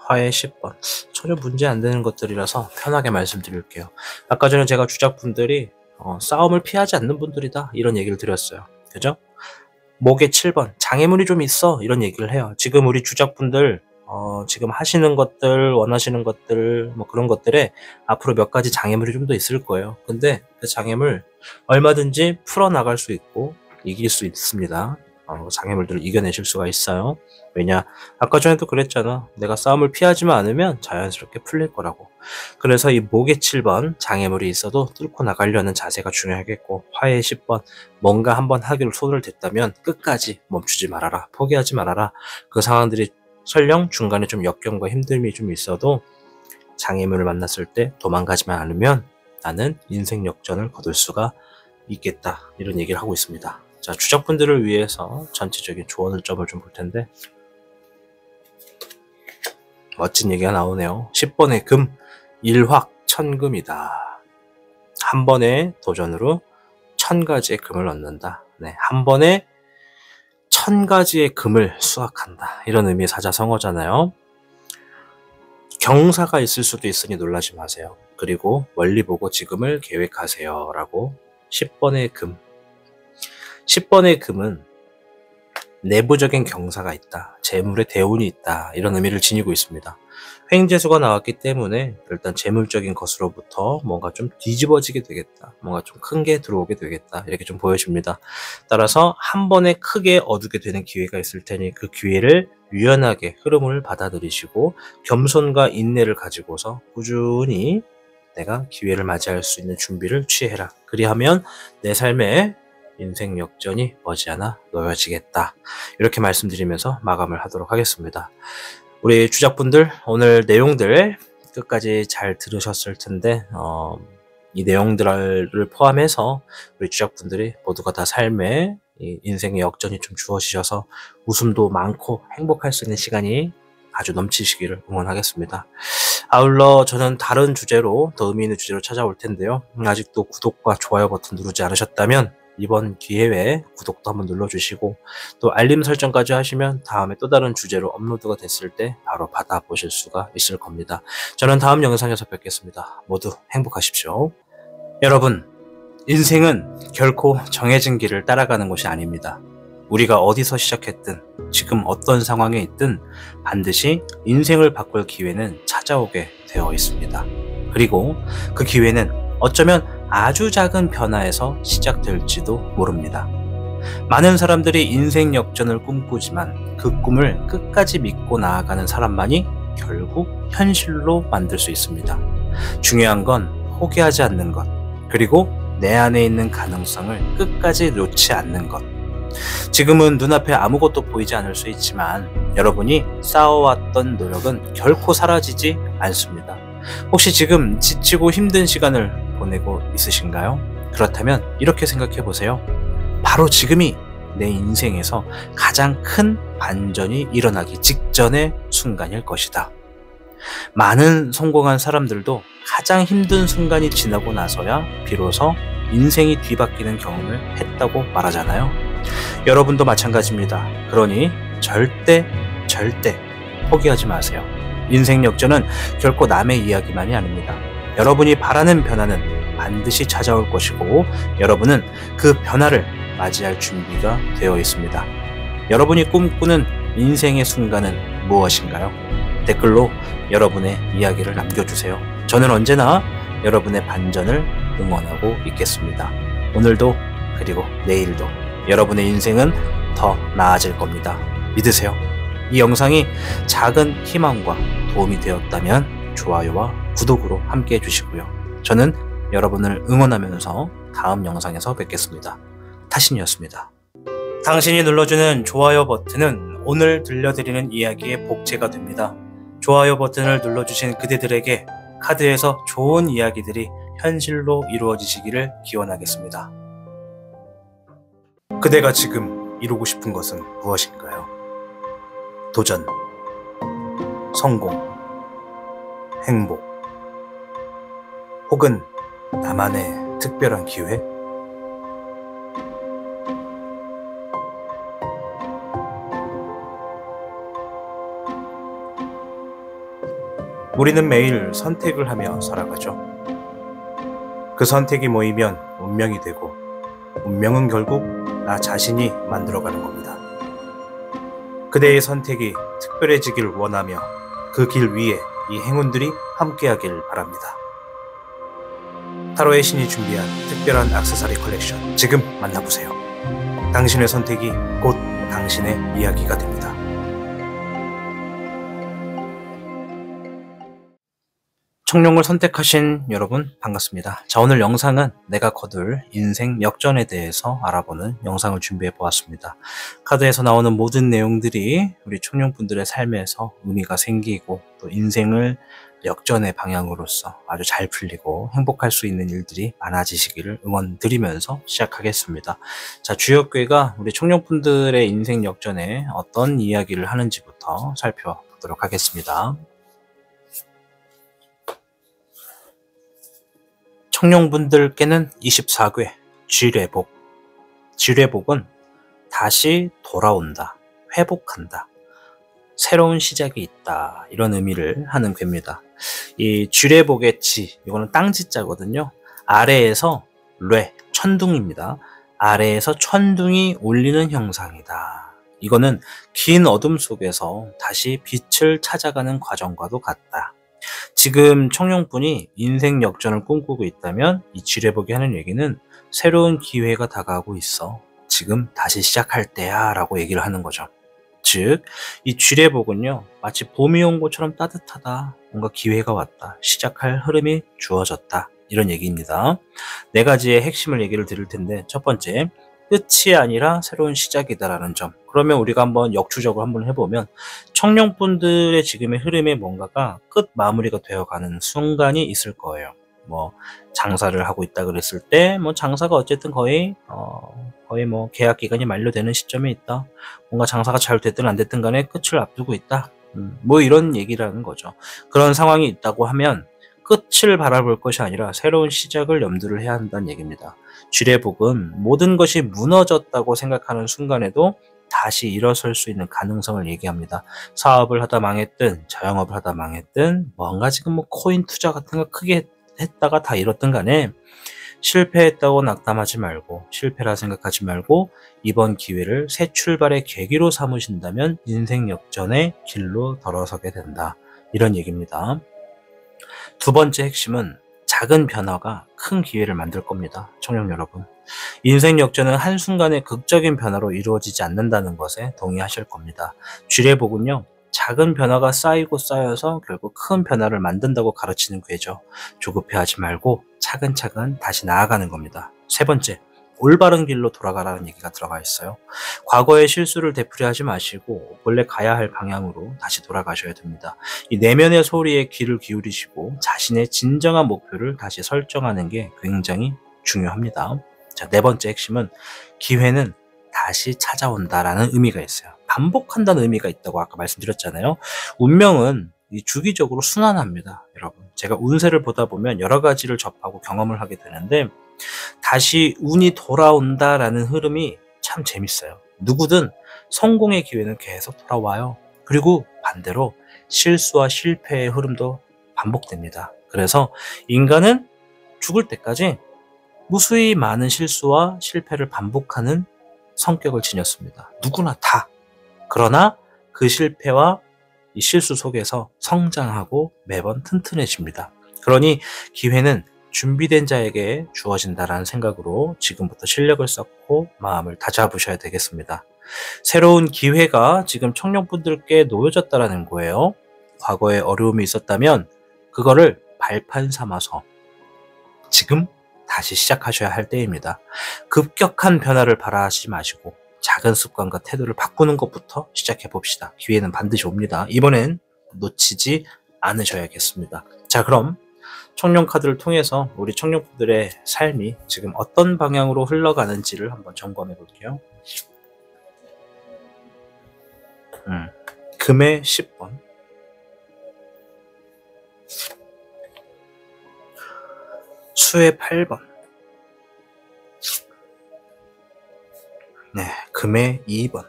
화해 10번. 전혀 문제 안 되는 것들이라서 편하게 말씀드릴게요. 아까 전에 제가 주작분들이 싸움을 피하지 않는 분들이다 이런 얘기를 드렸어요. 그죠? 목에 7번 장애물이 좀 있어 이런 얘기를 해요. 지금 우리 주작분들 지금 하시는 것들, 원하시는 것들, 뭐 그런 것들에 앞으로 몇 가지 장애물이 좀 더 있을 거예요. 근데 그 장애물 얼마든지 풀어나갈 수 있고 이길 수 있습니다. 장애물들을 이겨내실 수가 있어요. 왜냐? 아까 전에도 그랬잖아. 내가 싸움을 피하지만 않으면 자연스럽게 풀릴 거라고. 그래서 이 목에 7번 장애물이 있어도 뚫고 나가려는 자세가 중요하겠고, 화해 10번 뭔가 한번 하기로 손을 댔다면 끝까지 멈추지 말아라. 포기하지 말아라. 그 상황들이 설령 중간에 좀 역경과 힘듦이 좀 있어도 장애물을 만났을 때 도망가지만 않으면 나는 인생 역전을 거둘 수가 있겠다. 이런 얘기를 하고 있습니다. 자, 주작분들을 위해서 전체적인 조언을 점을 좀 볼 텐데 멋진 얘기가 나오네요. 10번의 금, 일확천금이다. 한 번의 도전으로 1000가지의 금을 얻는다. 네, 한 번에 1000가지의 금을 수확한다. 이런 의미의 사자성어잖아요. 경사가 있을 수도 있으니 놀라지 마세요. 그리고 멀리 보고 지금을 계획하세요. 라고 10번의 금. 10번의 금은 내부적인 경사가 있다. 재물의 대운이 있다. 이런 의미를 지니고 있습니다. 횡재수가 나왔기 때문에 일단 재물적인 것으로부터 뭔가 좀 뒤집어지게 되겠다. 뭔가 좀 큰 게 들어오게 되겠다. 이렇게 좀 보여집니다. 따라서 한 번에 크게 얻게 되는 기회가 있을 테니 그 기회를 유연하게 흐름을 받아들이시고 겸손과 인내를 가지고서 꾸준히 내가 기회를 맞이할 수 있는 준비를 취해라. 그리하면 내 삶에 인생 역전이 머지않아 놓여지겠다. 이렇게 말씀드리면서 마감을 하도록 하겠습니다. 우리 주작분들 오늘 내용들 끝까지 잘 들으셨을 텐데 이 내용들을 포함해서 우리 주작분들이 모두가 다 삶에 이 인생의 역전이 좀 주어지셔서 웃음도 많고 행복할 수 있는 시간이 아주 넘치시기를 응원하겠습니다. 아울러 저는 다른 주제로 더 의미 있는 주제로 찾아올 텐데요. 아직도 구독과 좋아요 버튼 누르지 않으셨다면 이번 기회에 구독도 한번 눌러주시고 또 알림 설정까지 하시면 다음에 또 다른 주제로 업로드가 됐을 때 바로 받아보실 수가 있을 겁니다. 저는 다음 영상에서 뵙겠습니다. 모두 행복하십시오. 여러분, 인생은 결코 정해진 길을 따라가는 것이 아닙니다. 우리가 어디서 시작했든 지금 어떤 상황에 있든 반드시 인생을 바꿀 기회는 찾아오게 되어 있습니다. 그리고 그 기회는 어쩌면 아주 작은 변화에서 시작될지도 모릅니다. 많은 사람들이 인생 역전을 꿈꾸지만 그 꿈을 끝까지 믿고 나아가는 사람만이 결국 현실로 만들 수 있습니다. 중요한 건 포기하지 않는 것, 그리고 내 안에 있는 가능성을 끝까지 놓지 않는 것. 지금은 눈앞에 아무것도 보이지 않을 수 있지만 여러분이 쌓아왔던 노력은 결코 사라지지 않습니다. 혹시 지금 지치고 힘든 시간을 보내고 있으신가요? 그렇다면 이렇게 생각해 보세요. 바로 지금이 내 인생에서 가장 큰 반전이 일어나기 직전의 순간일 것이다. 많은 성공한 사람들도 가장 힘든 순간이 지나고 나서야 비로소 인생이 뒤바뀌는 경험을 했다고 말하잖아요. 여러분도 마찬가지입니다. 그러니 절대 포기하지 마세요. 인생 역전은 결코 남의 이야기만이 아닙니다. 여러분이 바라는 변화는 반드시 찾아올 것이고 여러분은 그 변화를 맞이할 준비가 되어 있습니다. 여러분이 꿈꾸는 인생의 순간은 무엇인가요? 댓글로 여러분의 이야기를 남겨주세요. 저는 언제나 여러분의 반전을 응원하고 있겠습니다. 오늘도 그리고 내일도 여러분의 인생은 더 나아질 겁니다. 믿으세요. 이 영상이 작은 희망과 도움이 되었다면 좋아요와 구독으로 함께 해주시고요. 저는 여러분을 응원하면서 다음 영상에서 뵙겠습니다. 타신이었습니다. 당신이 눌러주는 좋아요 버튼은 오늘 들려드리는 이야기의 복제가 됩니다. 좋아요 버튼을 눌러주신 그대들에게 카드에서 좋은 이야기들이 현실로 이루어지시기를 기원하겠습니다. 그대가 지금 이루고 싶은 것은 무엇인가요? 도전, 성공, 행복, 혹은 나만의 특별한 기회? 우리는 매일 선택을 하며 살아가죠. 그 선택이 모이면 운명이 되고, 운명은 결국 나 자신이 만들어가는 겁니다. 그대의 선택이 특별해지길 원하며 그 길 위에 이 행운들이 함께하길 바랍니다. 타로의 신이 준비한 특별한 액세서리 컬렉션, 지금 만나보세요. 당신의 선택이 곧 당신의 이야기가 됩니다. 청룡을 선택하신 여러분 반갑습니다. 자, 오늘 영상은 내가 거둘 인생 역전에 대해서 알아보는 영상을 준비해 보았습니다. 카드에서 나오는 모든 내용들이 우리 청룡분들의 삶에서 의미가 생기고 또 인생을 역전의 방향으로서 아주 잘 풀리고 행복할 수 있는 일들이 많아지시기를 응원드리면서 시작하겠습니다. 자, 주역괴가 우리 청룡분들의 인생 역전에 어떤 이야기를 하는지부터 살펴보도록 하겠습니다. 청룡분들께는 24괴 쥐례복. 쥐례복은 다시 돌아온다, 회복한다, 새로운 시작이 있다, 이런 의미를 하는 괴입니다. 이 쥐례복의 쥐, 이거는 땅지자거든요. 아래에서 뢰, 천둥입니다. 아래에서 천둥이 울리는 형상이다. 이거는 긴 어둠 속에서 다시 빛을 찾아가는 과정과도 같다. 지금 청룡분이 인생 역전을 꿈꾸고 있다면 이 쥐례복이 하는 얘기는 새로운 기회가 다가오고 있어. 지금 다시 시작할 때야 라고 얘기를 하는 거죠. 즉, 이 쥐례복은요, 마치 봄이 온 것처럼 따뜻하다. 뭔가 기회가 왔다. 시작할 흐름이 주어졌다. 이런 얘기입니다. 네 가지의 핵심을 얘기를 드릴 텐데, 첫 번째, 끝이 아니라 새로운 시작이다라는 점. 그러면 우리가 한번 역추적을 한번 해보면 청룡분들의 지금의 흐름에 뭔가가 끝 마무리가 되어가는 순간이 있을 거예요. 뭐 장사를 하고 있다 그랬을 때 뭐 장사가 어쨌든 거의 뭐 계약 기간이 만료되는 시점에 있다. 뭔가 장사가 잘 됐든 안 됐든 간에 끝을 앞두고 있다. 뭐 이런 얘기라는 거죠. 그런 상황이 있다고 하면 끝을 바라볼 것이 아니라 새로운 시작을 염두를 해야 한다는 얘기입니다. 쥐례복은 모든 것이 무너졌다고 생각하는 순간에도 다시 일어설 수 있는 가능성을 얘기합니다. 사업을 하다 망했든 자영업을 하다 망했든 뭔가 지금 뭐 코인 투자 같은 거 크게 했다가 다 잃었든 간에 실패했다고 낙담하지 말고 실패라 생각하지 말고 이번 기회를 새 출발의 계기로 삼으신다면 인생 역전의 길로 돌아서게 된다. 이런 얘기입니다. 두 번째 핵심은 작은 변화가 큰 기회를 만들 겁니다. 청룡 여러분. 인생 역전은 한순간의 극적인 변화로 이루어지지 않는다는 것에 동의하실 겁니다. 쥐례복은요, 작은 변화가 쌓이고 쌓여서 결국 큰 변화를 만든다고 가르치는 괴죠. 조급해하지 말고 차근차근 다시 나아가는 겁니다. 세 번째, 올바른 길로 돌아가라는 얘기가 들어가 있어요. 과거의 실수를 되풀이하지 마시고 원래 가야 할 방향으로 다시 돌아가셔야 됩니다. 이 내면의 소리에 귀를 기울이시고 자신의 진정한 목표를 다시 설정하는 게 굉장히 중요합니다. 자, 네 번째 핵심은 기회는 다시 찾아온다라는 의미가 있어요. 반복한다는 의미가 있다고 아까 말씀드렸잖아요. 운명은 주기적으로 순환합니다. 여러분, 제가 운세를 보다 보면 여러 가지를 접하고 경험을 하게 되는데 다시 운이 돌아온다라는 흐름이 참 재밌어요. 누구든 성공의 기회는 계속 돌아와요. 그리고 반대로 실수와 실패의 흐름도 반복됩니다. 그래서 인간은 죽을 때까지 무수히 많은 실수와 실패를 반복하는 성격을 지녔습니다. 누구나 다. 그러나 그 실패와 이 실수 속에서 성장하고 매번 튼튼해집니다. 그러니 기회는 준비된 자에게 주어진다라는 생각으로 지금부터 실력을 쌓고 마음을 다잡으셔야 되겠습니다. 새로운 기회가 지금 청년분들께 놓여졌다라는 거예요. 과거에 어려움이 있었다면 그거를 발판 삼아서 지금 다시 시작하셔야 할 때입니다. 급격한 변화를 바라지 마시고 작은 습관과 태도를 바꾸는 것부터 시작해 봅시다. 기회는 반드시 옵니다. 이번엔 놓치지 않으셔야겠습니다. 자, 그럼 청룡 카드를 통해서 우리 청룡분들의 삶이 지금 어떤 방향으로 흘러가는지를 한번 점검해 볼게요. 금의 10번, 수의 8번, 네, 금의 2번.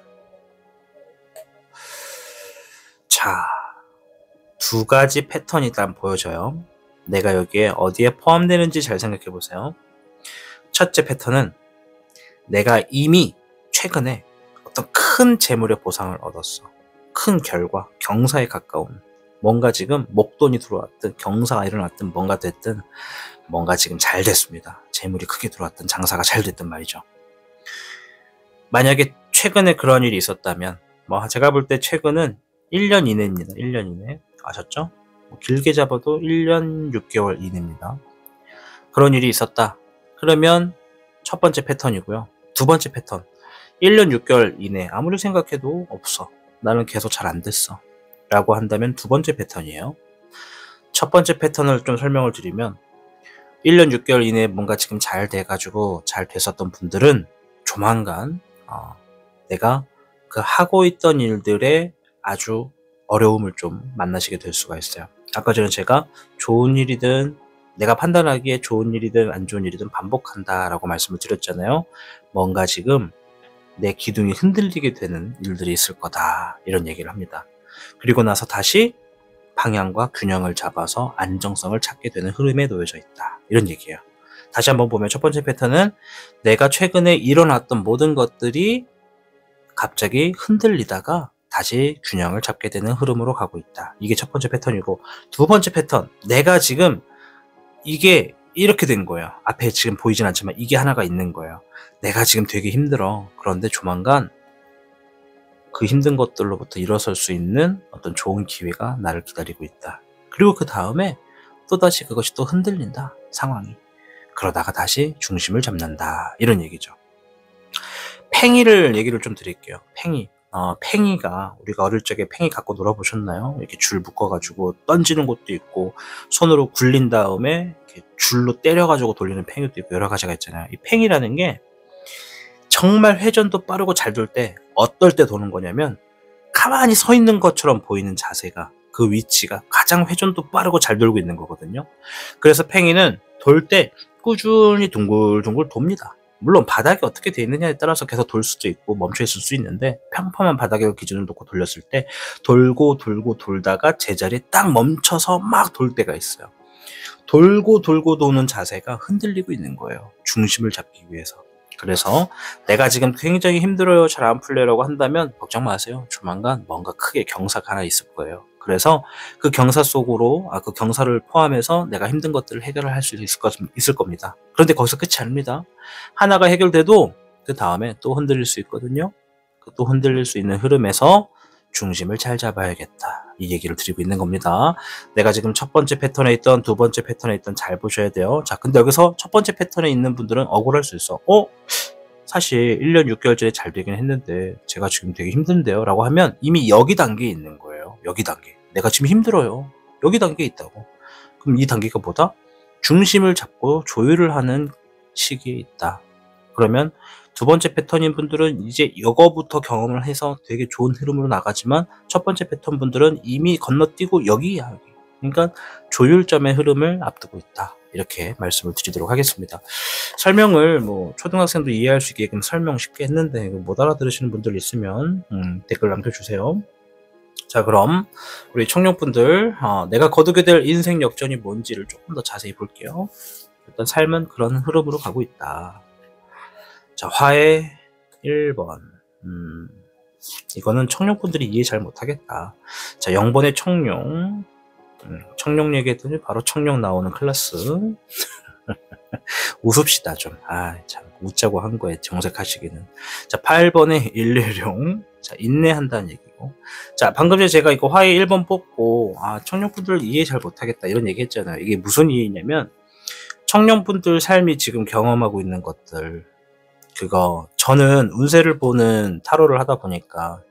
자, 두 가지 패턴이 일단 보여져요. 내가 여기에 어디에 포함되는지 잘 생각해 보세요. 첫째 패턴은 내가 이미 최근에 어떤 큰 재물의 보상을 얻었어. 큰 결과, 경사에 가까운 뭔가 지금 목돈이 들어왔든 경사가 일어났든 뭔가 됐든 뭔가 지금 잘 됐습니다. 재물이 크게 들어왔든 장사가 잘 됐든 말이죠. 만약에 최근에 그런 일이 있었다면 제가 볼 때 최근은 1년 이내입니다. 1년 이내. 아셨죠? 길게 잡아도 1년 6개월 이내입니다. 그런 일이 있었다. 그러면 첫 번째 패턴이고요. 두 번째 패턴. 1년 6개월 이내 아무리 생각해도 없어. 나는 계속 잘 안 됐어. 라고 한다면 두 번째 패턴이에요. 첫 번째 패턴을 좀 설명을 드리면 1년 6개월 이내에 뭔가 지금 잘 돼가지고 잘 됐었던 분들은 조만간 내가 그 하고 있던 일들에 아주 어려움을 좀 만나시게 될 수가 있어요. 아까 전에 제가 좋은 일이든 내가 판단하기에 좋은 일이든 안 좋은 일이든 반복한다 라고 말씀을 드렸잖아요. 뭔가 지금 내 기둥이 흔들리게 되는 일들이 있을 거다 이런 얘기를 합니다. 그리고 나서 다시 방향과 균형을 잡아서 안정성을 찾게 되는 흐름에 놓여져 있다 이런 얘기예요. 다시 한번 보면 첫 번째 패턴은 내가 최근에 일어났던 모든 것들이 갑자기 흔들리다가 다시 균형을 잡게 되는 흐름으로 가고 있다. 이게 첫 번째 패턴이고, 두 번째 패턴, 내가 지금 이게 이렇게 된 거예요. 앞에 지금 보이진 않지만 이게 하나가 있는 거예요. 내가 지금 되게 힘들어. 그런데 조만간 그 힘든 것들로부터 일어설 수 있는 어떤 좋은 기회가 나를 기다리고 있다. 그리고 그 다음에 또다시 그것이 또 흔들린다. 상황이. 그러다가 다시 중심을 잡는다. 이런 얘기죠. 팽이를 얘기를 좀 드릴게요. 팽이. 팽이가 우리가 어릴 적에 팽이 갖고 놀아보셨나요? 이렇게 줄 묶어가지고 던지는 것도 있고 손으로 굴린 다음에 이렇게 줄로 때려가지고 돌리는 팽이도 있고 여러 가지가 있잖아요. 이 팽이라는 게 정말 회전도 빠르고 잘 돌 때 어떨 때 도는 거냐면 가만히 서 있는 것처럼 보이는 자세가 그 위치가 가장 회전도 빠르고 잘 돌고 있는 거거든요. 그래서 팽이는 돌 때 꾸준히 둥글둥글 돕니다. 물론 바닥이 어떻게 되어 있느냐에 따라서 계속 돌 수도 있고 멈춰 있을 수 있는데 평범한 바닥에 기준을 놓고 돌렸을 때 돌고 돌고 돌다가 제자리에 딱 멈춰서 막 돌 때가 있어요. 돌고 돌고 도는 자세가 흔들리고 있는 거예요. 중심을 잡기 위해서. 그래서 내가 지금 굉장히 힘들어요. 잘 안 풀려라고 한다면 걱정 마세요. 조만간 뭔가 크게 경사가 하나 있을 거예요. 그래서 그 경사 속으로 그 경사를 포함해서 내가 힘든 것들을 해결을 할 수 있을 겁니다. 그런데 거기서 끝이 아닙니다. 하나가 해결돼도 그 다음에 또 흔들릴 수 있거든요. 또 흔들릴 수 있는 흐름에서 중심을 잘 잡아야겠다. 이 얘기를 드리고 있는 겁니다. 내가 지금 첫 번째 패턴에 있던 두 번째 패턴에 있던 잘 보셔야 돼요. 자, 근데 여기서 첫 번째 패턴에 있는 분들은 억울할 수 있어. 사실 1년 6개월 전에 잘 되긴 했는데 제가 지금 되게 힘든데요 라고 하면 이미 여기 단계에 있는 거예요. 여기 단계. 내가 지금 힘들어요. 여기 단계에 있다고. 그럼 이 단계가 뭐다? 중심을 잡고 조율을 하는 시기에 있다. 그러면 두 번째 패턴인 분들은 이제 이거부터 경험을 해서 되게 좋은 흐름으로 나가지만 첫 번째 패턴 분들은 이미 건너뛰고 여기야. 여기. 그러니까 조율점의 흐름을 앞두고 있다. 이렇게 말씀을 드리도록 하겠습니다. 설명을 초등학생도 이해할 수 있게끔 설명 쉽게 했는데 못 알아들으시는 분들 있으면 댓글 남겨주세요. 자, 그럼 우리 청룡분들 내가 거두게 될 인생 역전이 뭔지를 조금 더 자세히 볼게요. 일단 삶은 그런 흐름으로 가고 있다. 자, 화해 1번. 이거는 청룡분들이 이해 잘 못하겠다. 자, 0번의 청룡. 청룡 얘기했더니 바로 청룡 나오는 클래스. 웃읍시다 좀. 참 웃자고 한 거에 정색하시기는. 자, 8번의 일례룡. 자, 인내한다는 얘기고. 자, 방금 전에 제가 이거 화해 1번 뽑고 청룡분들 이해 잘 못하겠다 이런 얘기 했잖아요. 이게 무슨 이해냐면 청룡분들 삶이 지금 경험하고 있는 것들, 그거 저는 운세를 보는 타로를 하다 보니까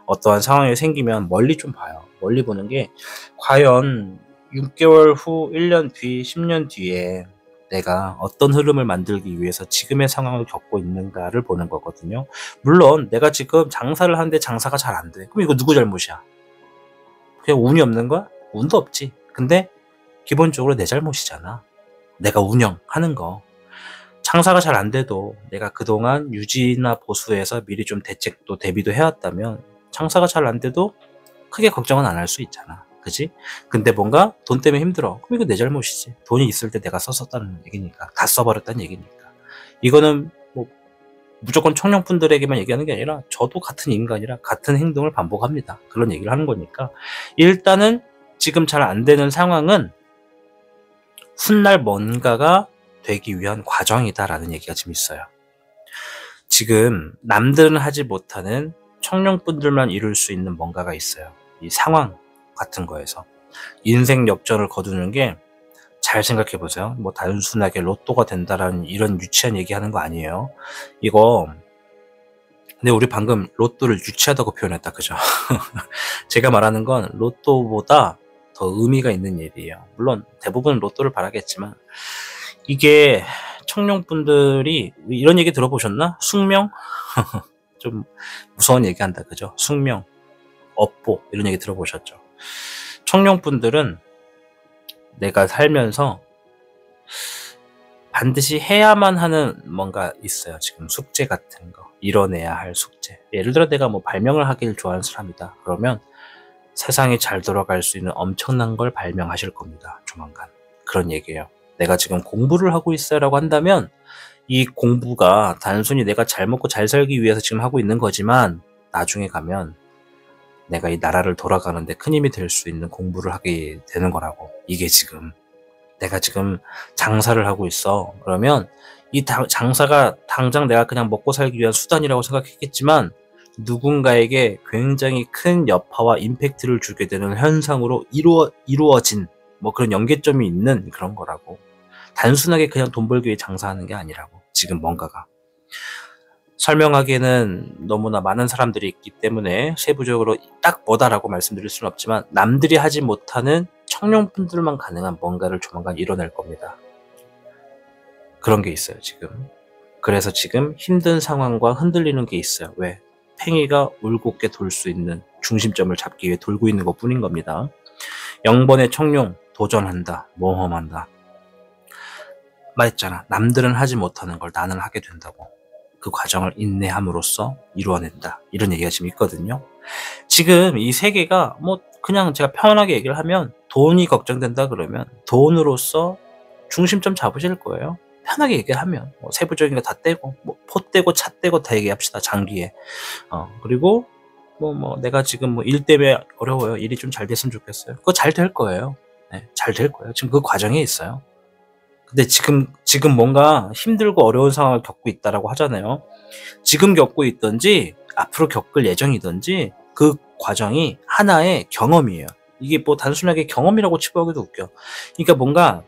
어떠한 상황이 생기면 멀리 좀 봐요. 멀리 보는 게 과연 6개월 후, 1년 뒤, 10년 뒤에 내가 어떤 흐름을 만들기 위해서 지금의 상황을 겪고 있는가를 보는 거거든요. 물론 내가 지금 장사를 하는데 장사가 잘 안 돼. 그럼 이거 누구 잘못이야? 그냥 운이 없는 거야? 운도 없지. 근데 기본적으로 내 잘못이잖아. 내가 운영하는 거. 장사가 잘 안 돼도 내가 그동안 유지나 보수해서 미리 좀 대책도 대비도 해왔다면 장사가 잘 안 돼도 크게 걱정은 안 할 수 있잖아. 그지? 근데 뭔가 돈 때문에 힘들어. 그럼 이거 내 잘못이지. 돈이 있을 때 내가 썼었다는 얘기니까. 다 써버렸다는 얘기니까. 이거는 뭐 무조건 청년분들에게만 얘기하는 게 아니라 저도 같은 인간이라 같은 행동을 반복합니다. 그런 얘기를 하는 거니까. 일단은 지금 잘 안 되는 상황은 훗날 뭔가가 되기 위한 과정이다라는 얘기가 지금 있어요. 지금 남들은 하지 못하는 청년분들만 이룰 수 있는 뭔가가 있어요. 이 상황 같은 거에서 인생 역전을 거두는 게, 잘 생각해 보세요. 뭐 단순하게 로또가 된다라는 이런 유치한 얘기하는 거 아니에요. 이거, 근데 우리 방금 로또를 유치하다고 표현했다, 그죠? 제가 말하는 건 로또보다 더 의미가 있는 일이에요. 물론 대부분 로또를 바라겠지만, 이게 청년분들이 이런 얘기 들어보셨나? 숙명? 좀 무서운 얘기한다, 그죠? 숙명, 업보 이런 얘기 들어보셨죠? 청년분들은 내가 살면서 반드시 해야만 하는 뭔가 있어요. 지금 숙제 같은 거, 이뤄내야 할 숙제. 예를 들어 내가 뭐 발명을 하길 좋아하는 사람이다. 그러면 세상이 잘 돌아갈 수 있는 엄청난 걸 발명하실 겁니다. 조만간. 그런 얘기예요. 내가 지금 공부를 하고 있어요 라고 한다면, 이 공부가 단순히 내가 잘 먹고 잘 살기 위해서 지금 하고 있는 거지만, 나중에 가면 내가 이 나라를 돌아가는데 큰 힘이 될 수 있는 공부를 하게 되는 거라고. 이게 지금 내가 지금 장사를 하고 있어. 그러면 이 장사가 당장 내가 그냥 먹고 살기 위한 수단이라고 생각했겠지만, 누군가에게 굉장히 큰 여파와 임팩트를 주게 되는 현상으로 이루어진 뭐 그런 연계점이 있는 그런 거라고. 단순하게 그냥 돈 벌기 위해 장사하는 게 아니라고. 지금 뭔가가 설명하기에는 너무나 많은 사람들이 있기 때문에 세부적으로 딱 뭐다라고 말씀드릴 수는 없지만, 남들이 하지 못하는 청년분들만 가능한 뭔가를 조만간 이뤄낼 겁니다. 그런 게 있어요 지금. 그래서 지금 힘든 상황과 흔들리는 게 있어요. 왜? 팽이가 울곧게 돌 수 있는 중심점을 잡기 위해 돌고 있는 것 뿐인 겁니다. 0번의 청룡, 도전한다, 모험한다. 말했잖아. 남들은 하지 못하는 걸 나는 하게 된다고. 그 과정을 인내함으로써 이루어낸다. 이런 얘기가 지금 있거든요. 지금 이 세계가 뭐 그냥 제가 편하게 얘기를 하면, 돈이 걱정된다 그러면 돈으로서 중심점 잡으실 거예요. 편하게 얘기하면 뭐 세부적인 거 다 떼고, 뭐 포 떼고 차 떼고 다 얘기합시다. 장기에. 그리고 뭐 내가 지금 뭐 일 때문에 어려워요. 일이 좀 잘 됐으면 좋겠어요. 그거 잘 될 거예요. 네, 잘 될 거예요. 지금 그 과정에 있어요. 근데 지금 뭔가 힘들고 어려운 상황을 겪고 있다라고 하잖아요. 지금 겪고 있든지 앞으로 겪을 예정이든지 그 과정이 하나의 경험이에요. 이게 뭐 단순하게 경험이라고 치부하기도 웃겨. 그러니까 뭔가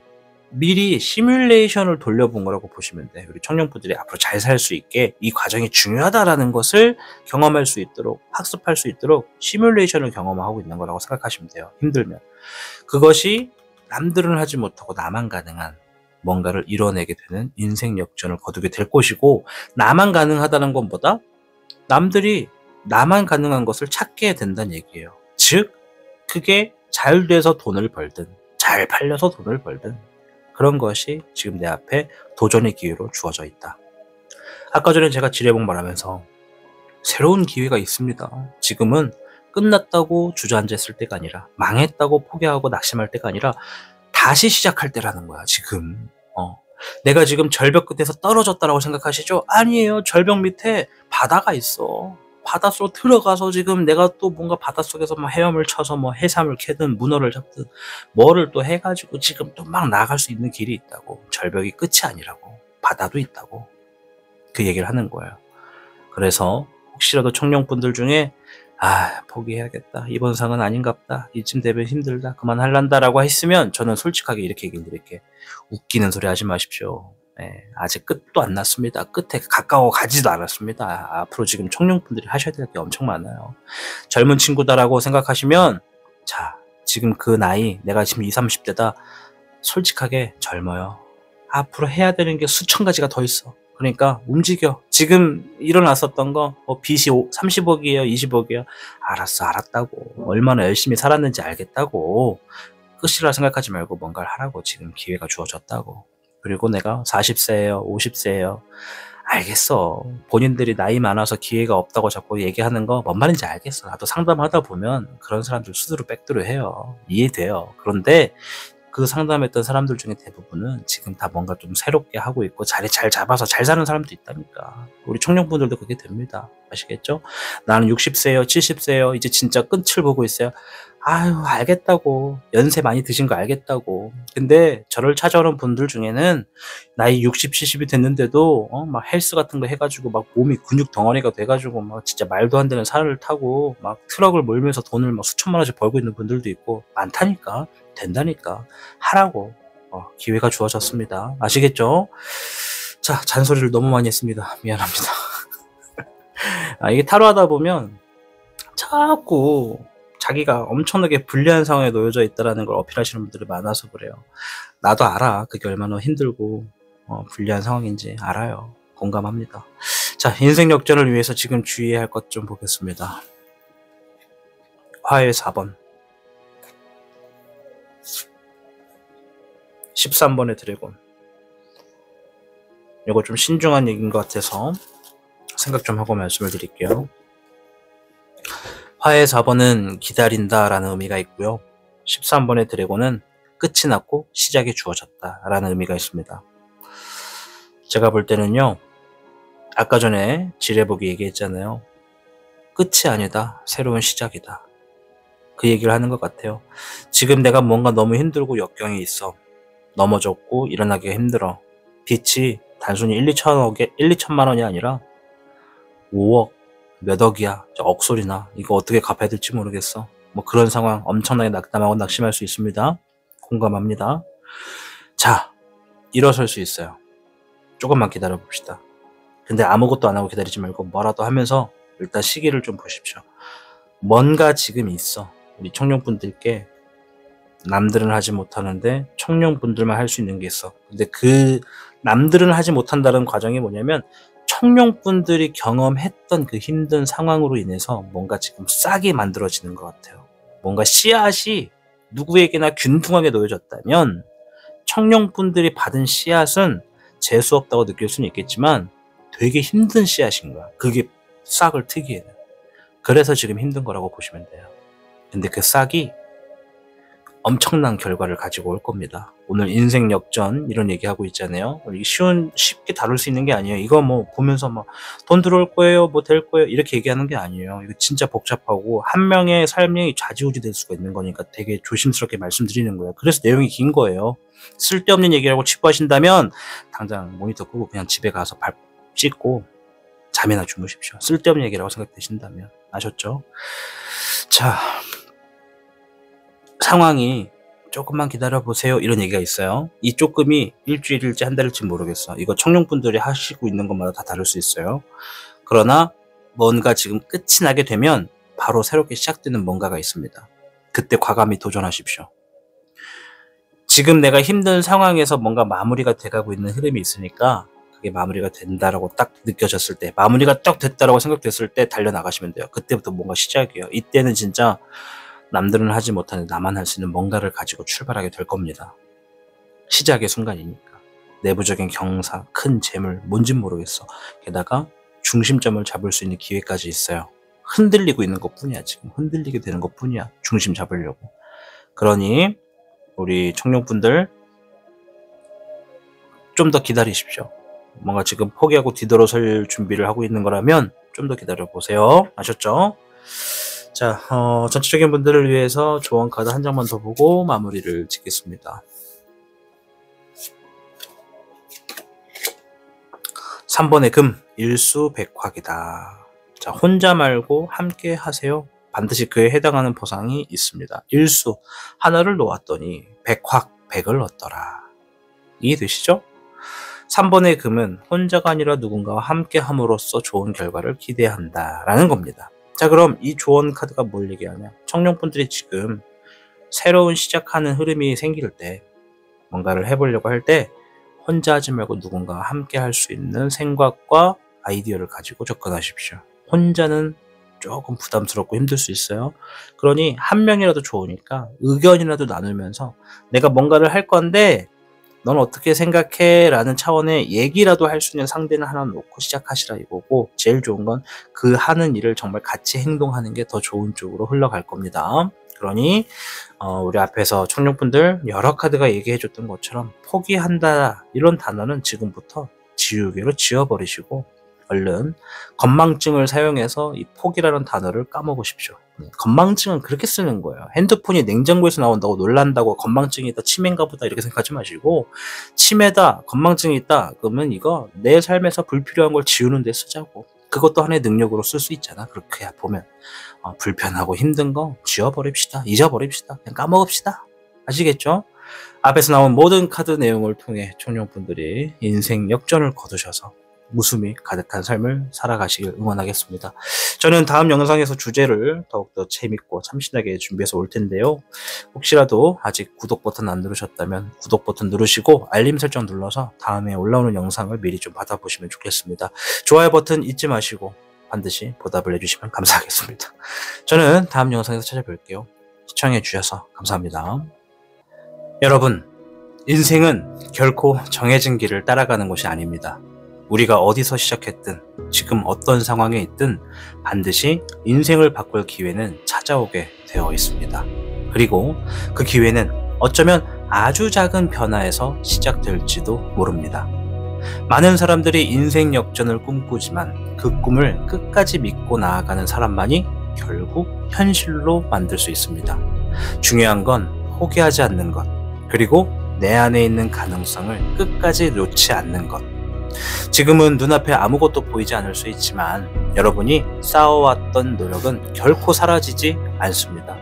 미리 시뮬레이션을 돌려본 거라고 보시면 돼요. 우리 청년분들이 앞으로 잘 살 수 있게 이 과정이 중요하다라는 것을 경험할 수 있도록, 학습할 수 있도록 시뮬레이션을 경험하고 있는 거라고 생각하시면 돼요. 힘들면. 그것이 남들은 하지 못하고 나만 가능한 뭔가를 이뤄내게 되는 인생 역전을 거두게 될 것이고, 나만 가능하다는 것보다 남들이 나만 가능한 것을 찾게 된다는 얘기예요. 즉, 그게 잘 돼서 돈을 벌든 잘 팔려서 돈을 벌든 그런 것이 지금 내 앞에 도전의 기회로 주어져 있다. 아까 전에 제가 지뢰봉 말하면서 새로운 기회가 있습니다. 지금은 끝났다고 주저앉았을 때가 아니라, 망했다고 포기하고 낙심할 때가 아니라 다시 시작할 때라는 거야 지금. 내가 지금 절벽 끝에서 떨어졌다라고 생각하시죠? 아니에요. 절벽 밑에 바다가 있어. 바닷속으로 들어가서 지금 내가 또 뭔가 바닷속에서 막 헤엄을 쳐서 뭐 해삼을 캐든 문어를 잡든 뭐를 또 해가지고 지금 또 막 나아갈 수 있는 길이 있다고. 절벽이 끝이 아니라고. 바다도 있다고. 그 얘기를 하는 거예요. 그래서 혹시라도 청년분들 중에 포기해야겠다, 이번 상은 아닌갑다, 이쯤 되면 힘들다, 그만할란다 라고 했으면 저는 솔직하게 이렇게 얘기를 드릴게요. 웃기는 소리 하지 마십시오. 아직 끝도 안 났습니다. 끝에 가까워 가지도 않았습니다. 앞으로 지금 청년분들이 하셔야 될 게 엄청 많아요. 젊은 친구다라고 생각하시면, 자, 지금 그 나이, 내가 지금 20, 30대다. 솔직하게 젊어요. 앞으로 해야 되는 게 수천 가지가 더 있어. 그러니까 움직여. 지금 일어났었던 거 빚이 30억이에요 20억이에요 알았어, 알았다고. 얼마나 열심히 살았는지 알겠다고. 끝이라 생각하지 말고 뭔가를 하라고. 지금 기회가 주어졌다고. 그리고 내가 40세예요 50세예요 알겠어. 본인들이 나이 많아서 기회가 없다고 자꾸 얘기하는 거 뭔 말인지 알겠어. 나도 상담하다 보면 그런 사람들 수두로 빽두로 해요. 이해돼요. 그런데 그 상담했던 사람들 중에 대부분은 지금 다 뭔가 좀 새롭게 하고 있고 자리 잘 잡아서 잘 사는 사람도 있다니까. 우리 청년분들도 그게 됩니다. 아시겠죠? 나는 60세요, 70세요, 이제 진짜 끝을 보고 있어요. 아유, 알겠다고. 연세 많이 드신 거 알겠다고. 근데 저를 찾아오는 분들 중에는 나이 60, 70이 됐는데도 막 헬스 같은 거 해가지고 막 몸이 근육 덩어리가 돼가지고 막 진짜 말도 안 되는 산을 타고 막 트럭을 몰면서 돈을 막 수천만 원씩 벌고 있는 분들도 있고 많다니까. 된다니까. 하라고. 기회가 주어졌습니다. 아시겠죠? 자, 잔소리를 너무 많이 했습니다. 미안합니다. 이게 타로 하다 보면 자꾸 자기가 엄청나게 불리한 상황에 놓여져 있다는 걸 어필하시는 분들이 많아서 그래요. 나도 알아. 그게 얼마나 힘들고 불리한 상황인지 알아요. 공감합니다. 자, 인생 역전을 위해서 지금 주의해야 할 것 좀 보겠습니다. 화의 4번. 13번의 드래곤. 이거 좀 신중한 얘기인 것 같아서 생각 좀 하고 말씀을 드릴게요. 화의 4번은 기다린다 라는 의미가 있고요. 13번의 드래곤은 끝이 났고 시작이 주어졌다 라는 의미가 있습니다. 제가 볼 때는요, 아까 전에 지뢰보기 얘기했잖아요. 끝이 아니다, 새로운 시작이다. 그 얘기를 하는 것 같아요. 지금 내가 뭔가 너무 힘들고 역경이 있어. 넘어졌고 일어나기가 힘들어. 빚이 단순히 1, 2천만 원이 아니라 5억, 몇 억이야. 억소리나. 이거 어떻게 갚아야 될지 모르겠어. 뭐 그런 상황 엄청나게 낙담하고 낙심할 수 있습니다. 공감합니다. 자, 일어설 수 있어요. 조금만 기다려 봅시다. 근데 아무것도 안 하고 기다리지 말고 뭐라도 하면서 일단 시기를 좀 보십시오. 뭔가 지금 있어. 우리 청년분들께 남들은 하지 못하는데 청년분들만 할 수 있는 게 있어. 근데 그 남들은 하지 못한다는 과정이 뭐냐면 청년분들이 경험했던 그 힘든 상황으로 인해서 뭔가 지금 싹이 만들어지는 것 같아요. 뭔가 씨앗이 누구에게나 균등하게 놓여졌다면 청년분들이 받은 씨앗은 재수없다고 느낄 수는 있겠지만 되게 힘든 씨앗인 거야. 그게 싹을 트기에는. 그래서 지금 힘든 거라고 보시면 돼요. 근데 그 싹이 엄청난 결과를 가지고 올 겁니다. 오늘 인생 역전 이런 얘기하고 있잖아요. 이게 쉽게 다룰 수 있는 게 아니에요. 이거 뭐 보면서 뭐 돈 들어올 거예요, 뭐 될 거예요 이렇게 얘기하는 게 아니에요. 이거 진짜 복잡하고 한 명의 삶이 좌지우지 될 수가 있는 거니까 되게 조심스럽게 말씀드리는 거예요. 그래서 내용이 긴 거예요. 쓸데없는 얘기라고 치부하신다면 당장 모니터 끄고 그냥 집에 가서 발 씻고 잠이나 주무십시오. 쓸데없는 얘기라고 생각되신다면. 아셨죠? 자, 상황이 조금만 기다려보세요 이런 얘기가 있어요. 이 조금이 일주일일지 한 달일지 모르겠어. 이거 청년분들이 하시고 있는 것마다 다 다를 수 있어요. 그러나 뭔가 지금 끝이 나게 되면 바로 새롭게 시작되는 뭔가가 있습니다. 그때 과감히 도전하십시오. 지금 내가 힘든 상황에서 뭔가 마무리가 돼가고 있는 흐름이 있으니까 그게 마무리가 된다라고 딱 느껴졌을 때, 마무리가 딱 됐다라고 생각됐을 때 달려나가시면 돼요. 그때부터 뭔가 시작이에요. 이때는 진짜 남들은 하지 못하는 나만 할 수 있는 뭔가를 가지고 출발하게 될 겁니다. 시작의 순간이니까. 내부적인 경사, 큰 재물, 뭔진 모르겠어. 게다가 중심점을 잡을 수 있는 기회까지 있어요. 흔들리고 있는 것 뿐이야. 지금 흔들리게 되는 것 뿐이야. 중심 잡으려고. 그러니 우리 청년분들 좀 더 기다리십시오. 뭔가 지금 포기하고 뒤돌아설 준비를 하고 있는 거라면 좀 더 기다려보세요. 아셨죠? 자, 전체적인 분들을 위해서 조언 카드 한 장만 더 보고 마무리를 짓겠습니다. 3번의 금, 일수백확이다. 자, 혼자 말고 함께 하세요. 반드시 그에 해당하는 보상이 있습니다. 일수, 하나를 놓았더니 백확, 백을 얻더라. 이해되시죠? 3번의 금은 혼자가 아니라 누군가와 함께 함으로써 좋은 결과를 기대한다 라는 겁니다. 자, 그럼 이 조언 카드가 뭘 얘기하냐? 청년분들이 지금 새로운 시작하는 흐름이 생길 때, 뭔가를 해보려고 할 때 혼자 하지 말고 누군가와 함께 할 수 있는 생각과 아이디어를 가지고 접근하십시오. 혼자는 조금 부담스럽고 힘들 수 있어요. 그러니 한 명이라도 좋으니까 의견이라도 나누면서 내가 뭔가를 할 건데 넌 어떻게 생각해? 라는 차원의 얘기라도 할 수 있는 상대는 하나 놓고 시작하시라 이거고, 제일 좋은 건 그 하는 일을 정말 같이 행동하는 게 더 좋은 쪽으로 흘러갈 겁니다. 그러니 우리 앞에서 청룡분들 여러 카드가 얘기해줬던 것처럼 포기한다 이런 단어는 지금부터 지우개로 지워버리시고 얼른 건망증을 사용해서 이 포기라는 단어를 까먹으십시오. 건망증은 그렇게 쓰는 거예요. 핸드폰이 냉장고에서 나온다고 놀란다고 건망증이 있다, 치매인가 보다 이렇게 생각하지 마시고, 치매다, 건망증이 있다 그러면 이거 내 삶에서 불필요한 걸 지우는 데 쓰자고. 그것도 하나의 능력으로 쓸 수 있잖아. 그렇게 보면 불편하고 힘든 거 지워버립시다. 잊어버립시다. 그냥 까먹읍시다. 아시겠죠? 앞에서 나온 모든 카드 내용을 통해 청룡분들이 인생 역전을 거두셔서 웃음이 가득한 삶을 살아가시길 응원하겠습니다. 저는 다음 영상에서 주제를 더욱더 재밌고 참신하게 준비해서 올 텐데요. 혹시라도 아직 구독 버튼 안 누르셨다면 구독 버튼 누르시고 알림 설정 눌러서 다음에 올라오는 영상을 미리 좀 받아보시면 좋겠습니다. 좋아요 버튼 잊지 마시고 반드시 보답을 해주시면 감사하겠습니다. 저는 다음 영상에서 찾아뵐게요. 시청해주셔서 감사합니다. 여러분, 인생은 결코 정해진 길을 따라가는 것이 아닙니다. 우리가 어디서 시작했든 지금 어떤 상황에 있든 반드시 인생을 바꿀 기회는 찾아오게 되어 있습니다. 그리고 그 기회는 어쩌면 아주 작은 변화에서 시작될지도 모릅니다. 많은 사람들이 인생 역전을 꿈꾸지만 그 꿈을 끝까지 믿고 나아가는 사람만이 결국 현실로 만들 수 있습니다. 중요한 건 포기하지 않는 것, 그리고 내 안에 있는 가능성을 끝까지 놓지 않는 것. 지금은 눈앞에 아무것도 보이지 않을 수 있지만 여러분이 쌓아왔던 노력은 결코 사라지지 않습니다.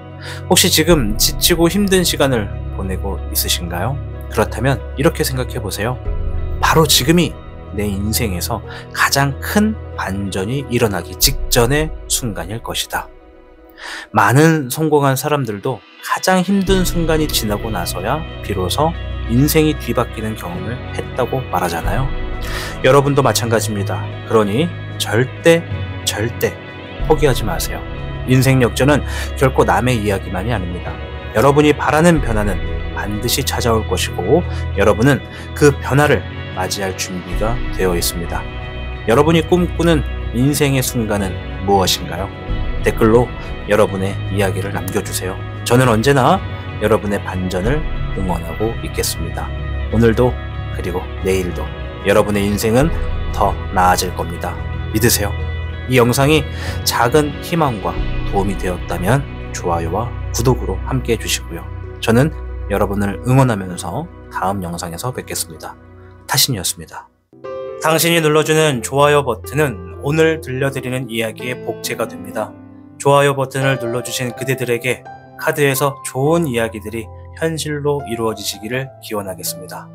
혹시 지금 지치고 힘든 시간을 보내고 있으신가요? 그렇다면 이렇게 생각해 보세요. 바로 지금이 내 인생에서 가장 큰 반전이 일어나기 직전의 순간일 것이다. 많은 성공한 사람들도 가장 힘든 순간이 지나고 나서야 비로소 인생이 뒤바뀌는 경험을 했다고 말하잖아요. 여러분도 마찬가지입니다. 그러니 절대 포기하지 마세요. 인생 역전은 결코 남의 이야기만이 아닙니다. 여러분이 바라는 변화는 반드시 찾아올 것이고 여러분은 그 변화를 맞이할 준비가 되어 있습니다. 여러분이 꿈꾸는 인생의 순간은 무엇인가요? 댓글로 여러분의 이야기를 남겨주세요. 저는 언제나 여러분의 반전을 응원하고 있겠습니다. 오늘도 그리고 내일도 여러분의 인생은 더 나아질 겁니다. 믿으세요. 이 영상이 작은 희망과 도움이 되었다면 좋아요와 구독으로 함께 해주시고요. 저는 여러분을 응원하면서 다음 영상에서 뵙겠습니다. 타신이었습니다. 당신이 눌러주는 좋아요 버튼은 오늘 들려드리는 이야기의 복제가 됩니다. 좋아요 버튼을 눌러주신 그대들에게 카드에서 좋은 이야기들이 현실로 이루어지시기를 기원하겠습니다.